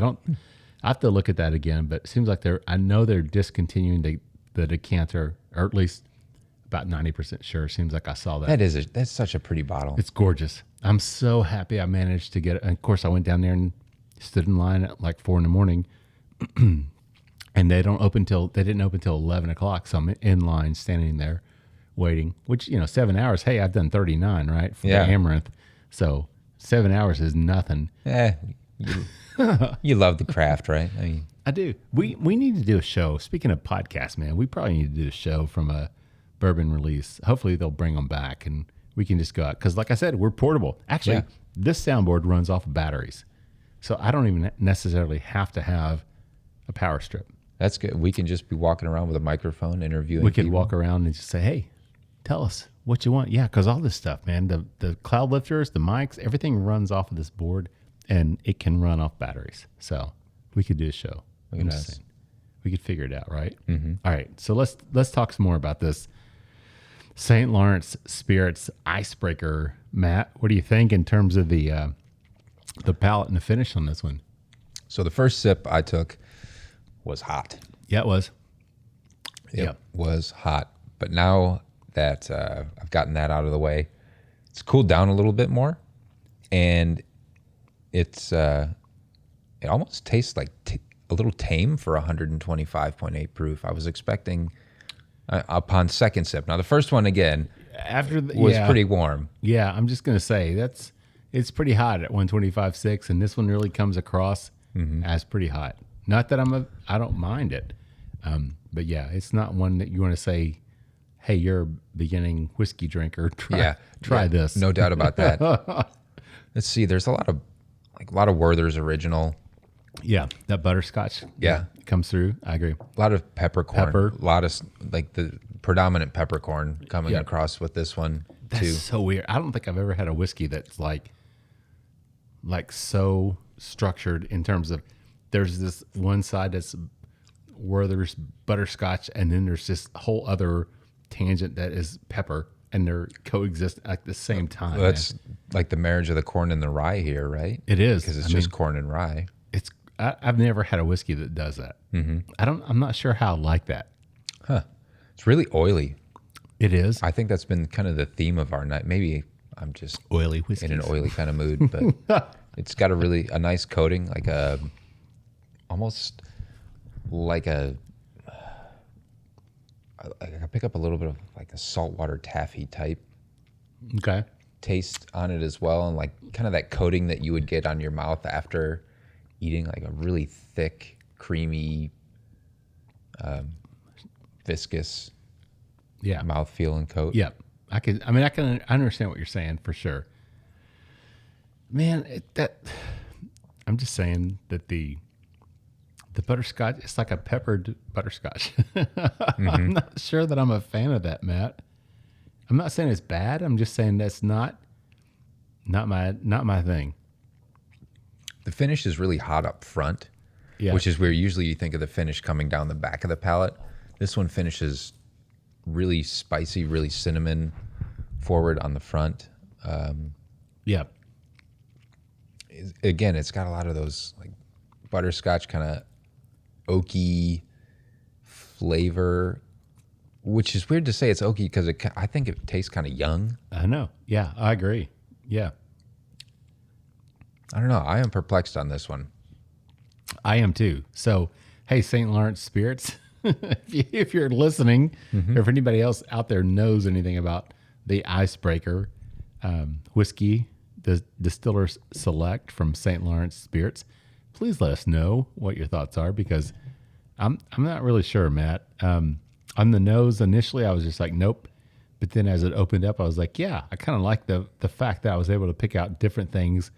have to look at that again. But it seems like I know they're discontinuing the decanter, or at least about 90% sure. Seems like I saw that. That's such a pretty bottle. It's gorgeous. I'm so happy I managed to get it. And of course, I went down there and stood in line at like 4 a.m. And they didn't open till 11 o'clock. So I'm in line standing there waiting, which, 7 hours. Hey, I've done 39, right? For the Amaranth. So 7 hours is nothing. You love the craft, right? I mean, I do. We need to do a show. Speaking of podcasts, man, we probably need to do a show from a bourbon release. Hopefully they'll bring them back and we can just go out. Because like I said, we're portable. Actually, this soundboard runs off of batteries. So I don't even necessarily have to have a power strip. That's good. We can just be walking around with a microphone interviewing We could people. walk around and just say, hey, tell us what you want. Yeah, because all this stuff, man, the cloud lifters, the mics, everything runs off of this board and it can run off batteries. So we could do a show. I'm just saying. We could figure it out, right? Mm-hmm. All right. So let's talk some more about this St. Lawrence Spirits Icebreaker. Matt, what do you think in terms of the palate and the finish on this one? So the first sip I took was hot. Yeah, it was. It was hot. But now that I've gotten that out of the way, it's cooled down a little bit more, and it almost tastes like a little tame for 125.8 proof. I was expecting upon second sip. Now the first one again was pretty warm. Yeah, I'm just gonna say it's pretty hot at 125.6, and this one really comes across as pretty hot. Not that I don't mind it, but yeah, it's not one that you want to say, hey, you're a beginning whiskey drinker. Try this. No doubt about that. Let's see. There's a lot of Werther's Original. Yeah, that butterscotch. Yeah, comes through. I agree. A lot of peppercorn. A lot of like the predominant peppercorn coming across with this one too. That's so weird. I don't think I've ever had a whiskey that's like so structured in terms of there's this one side that's Werther's butterscotch, and then there's this whole other tangent that is pepper, and they're coexist at the same time. Well, that's like the marriage of the corn and the rye here, right? It is, because it's just corn and rye. I've never had a whiskey that does that. Mm-hmm. I'm not sure how I like that. Huh? It's really oily. It is. I think that's been kind of the theme of our night. Maybe I'm just oily whiskey in an oily kind of mood, but it's got a nice coating, like almost like I pick up a little bit of like a saltwater taffy type taste on it as well, and like kind of that coating that you would get on your mouth after eating like a really thick, creamy, viscous mouthfeel and coat. Yeah. I understand what you're saying for sure. Man, I'm just saying that the butterscotch, it's like a peppered butterscotch. I'm not sure that I'm a fan of that, Matt. I'm not saying it's bad. I'm just saying that's not my thing. The finish is really hot up front, which is where usually you think of the finish coming down the back of the palate. This one finishes really spicy, really cinnamon forward on the front. Again, it's got a lot of those like butterscotch kind of oaky flavor, which is weird to say it's oaky because I think it tastes kind of young. I know. Yeah, I agree. Yeah. I don't know. I am perplexed on this one. I am too. So, hey, St. Lawrence Spirits, if you're listening, or if anybody else out there knows anything about the Icebreaker whiskey, the Distiller's Select from St. Lawrence Spirits, please let us know what your thoughts are, because I'm not really sure, Matt. On the nose, initially, I was just like, nope. But then as it opened up, I was like, yeah, I kind of like the fact that I was able to pick out different things.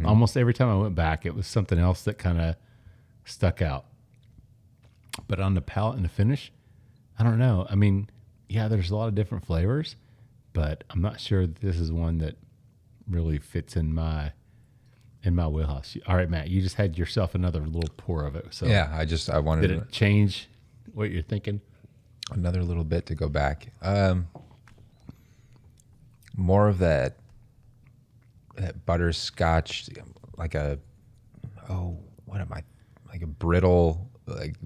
Almost every time I went back, it was something else that kind of stuck out. But on the palate and the finish, I don't know. I mean, yeah, there's a lot of different flavors, but I'm not sure that this is one that really fits in my wheelhouse. All right, Matt, you just had yourself another little pour of it. So yeah, I wanted. Did it change what you're thinking? Another little bit to go back. More of that butterscotch, like a brittle, like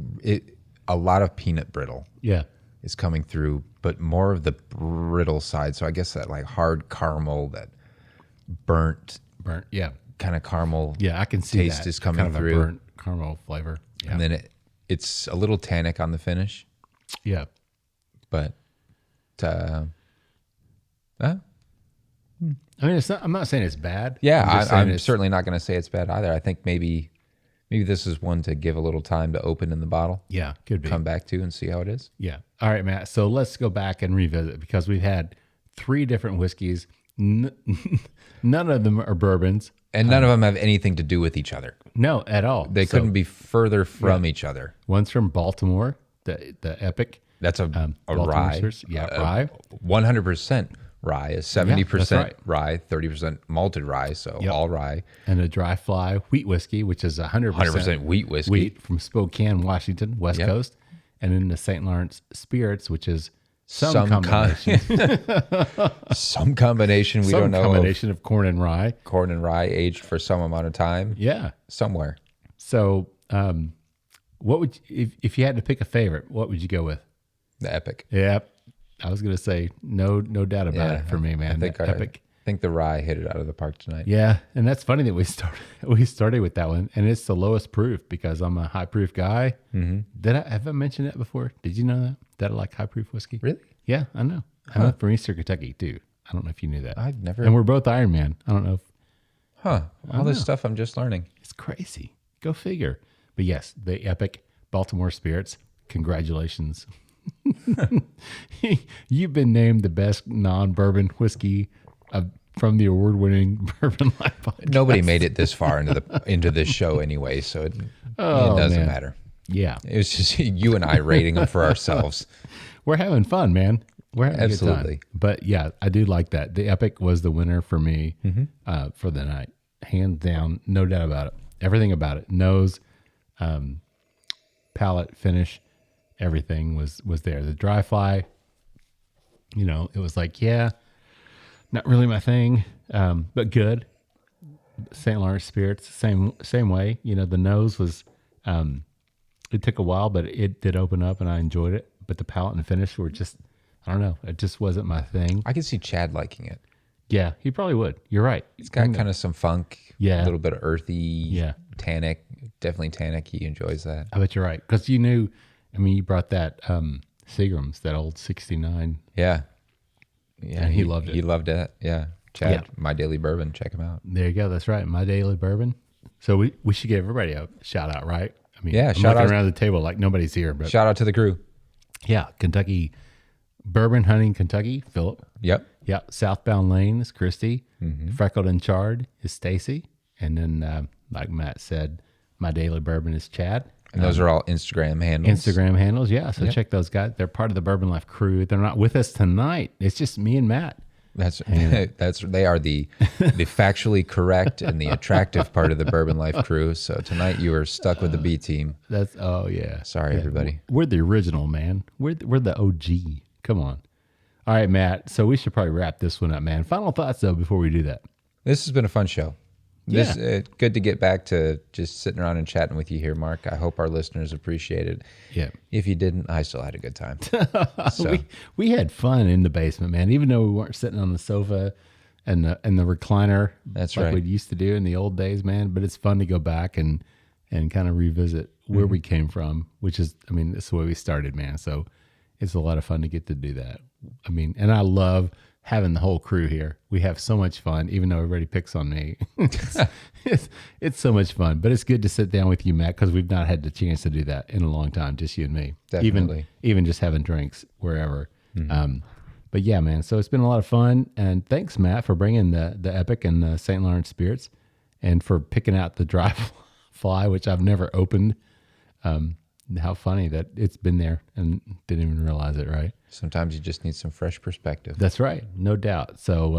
a lot of peanut brittle. Yeah. is coming through, but more of the brittle side. So I guess that like hard caramel, that burnt, yeah, kind of caramel. Yeah, I can see taste that. is coming kind of through. A burnt caramel flavor. Yeah. And then it's a little tannic on the finish. Yeah, but I mean, it's not. I'm not saying it's bad. Yeah, I'm certainly not going to say it's bad either. I think maybe this is one to give a little time to open in the bottle. Yeah, could be. Come back to and see how it is. Yeah. All right, Matt. So let's go back and revisit, because we've had 3 different whiskeys. None of them are bourbons. And none of them have anything to do with each other. No, at all. They couldn't be further from each other. One's from Baltimore, the Epoch. That's a rye. Rye. 100% rye is 70% right. rye, 30% malted rye, so all rye. And a DryFly wheat whiskey, which is 100% wheat whiskey. Wheat from Spokane, Washington, West Coast. And then the St. Lawrence Spirits, which is some combination. Some combination we don't know. Some combination of corn and rye. Corn and rye aged for some amount of time. Yeah. Somewhere. So what would if you had to pick a favorite, what would you go with? The Epoch. Yep. I was going to say no doubt about it for me, man. I think the rye hit it out of the park tonight. Yeah, and that's funny that we started with that one, and it's the lowest proof because I'm a high proof guy. Mm-hmm. Have I mentioned that before? Did you know that I like high proof whiskey? Really? Yeah, I know. I'm up from Eastern Kentucky too. I don't know if you knew that. I've never. And we're both Iron Man. I don't know. All this stuff I'm just learning. It's crazy. Go figure. But yes, the Epoch Baltimore Spirits. Congratulations. You've been named the best non-bourbon whiskey from the award-winning Bourbon Life Podcast. Nobody made it this far into this show anyway, so it doesn't matter. Yeah, it was just you and I rating them for ourselves. We're having fun, man. We're having Absolutely. a good time. But yeah, I do like that. The Epoch was the winner for me for the night, hands down, no doubt about it. Everything about it, nose, palate, finish. Everything was there. The DryFly, it was like, not really my thing, but good. St. Lawrence Spirits, same way. The nose was, it took a while, but it did open up and I enjoyed it. But the palate and finish were just, I don't know. It just wasn't my thing. I could see Chad liking it. Yeah, he probably would. You're right. It's got kind of some funk, a little bit of earthy, tannic, definitely tannic. He enjoys that. I bet you're right. Because you brought that Seagram's, that old 69. Yeah. And he loved it. He loved it. Yeah. Chad, My Daily Bourbon. Check him out. There you go. That's right. My Daily Bourbon. So we should give everybody a shout out, right? I mean, I'm shout looking out around the table like nobody's here. But shout out to the crew. Yeah. Kentucky, Bourbon Hunting, Kentucky, Philip. Yep. Yeah. Southbound Lane is Christy. Mm-hmm. Freckled and Charred is Stacy. And then, like Matt said, My Daily Bourbon is Chad. And those are all Instagram handles. Yeah. So check those guys. They're part of the Bourbon Life crew. They're not with us tonight. It's just me and Matt. They are the factually correct and the attractive part of the Bourbon Life crew. So tonight you are stuck with the B team. Sorry, everybody. We're the original, man. We're the OG. Come on. All right, Matt. So we should probably wrap this one up, man. Final thoughts though before we do that. This has been a fun show. Good to get back to just sitting around and chatting with you here, Mark. I hope our listeners appreciate it. Yeah. If you didn't, I still had a good time. So. we had fun in the basement, man. Even though we weren't sitting on the sofa and the recliner. That's like right. we used to do in the old days, man. But it's fun to go back and kind of revisit where we came from, which is, it's the way we started, man. So it's a lot of fun to get to do that. And I love having the whole crew here. We have so much fun, even though everybody picks on me. It's so much fun, but it's good to sit down with you, Matt, because we've not had the chance to do that in a long time, just you and me. Definitely. Even just having drinks wherever. But yeah, man, so it's been a lot of fun. And thanks, Matt, for bringing the Epoch and the St. Lawrence Spirits and for picking out the DryFly, which I've never opened. How funny that it's been there and didn't even realize it, right? Sometimes you just need some fresh perspective. That's right. No doubt. So,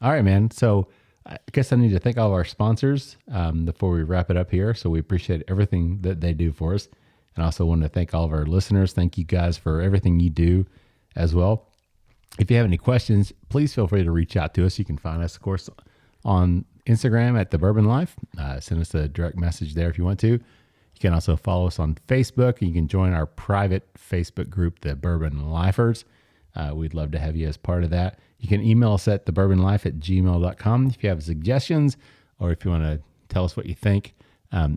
all right, man. So I guess I need to thank all of our sponsors before we wrap it up here. So we appreciate everything that they do for us. And I also want to thank all of our listeners. Thank you guys for everything you do as well. If you have any questions, please feel free to reach out to us. You can find us, of course, on Instagram at The Bourbon Life. Send us a direct message there if you want to. You can also follow us on Facebook. You can join our private Facebook group, the Bourbon Lifers. We'd love to have you as part of that. You can email us at thebourbonlife@gmail.com if you have suggestions or if you want to tell us what you think.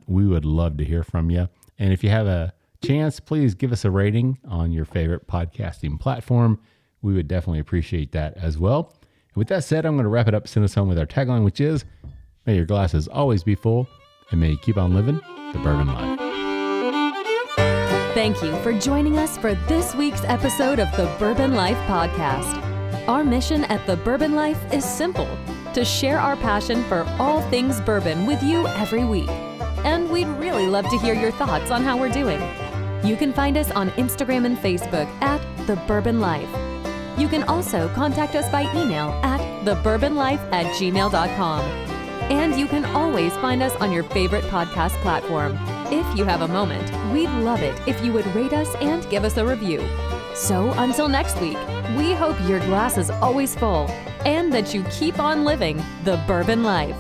We would love to hear from you. And if you have a chance, please give us a rating on your favorite podcasting platform. We would definitely appreciate that as well. And with that said, I'm going to wrap it up, send us home with our tagline, which is, may your glasses always be full, and may you keep on living the bourbon life. Thank you for joining us for this week's episode of the Bourbon Life Podcast. Our mission at the Bourbon Life is simple: to share our passion for all things bourbon with you every week. And we'd really love to hear your thoughts on how we're doing. You can find us on Instagram and Facebook at The Bourbon Life. You can also contact us by email at thebourbonlife@gmail.com. And you can always find us on your favorite podcast platform. If you have a moment, we'd love it if you would rate us and give us a review. So until next week, we hope your glass is always full and that you keep on living the bourbon life.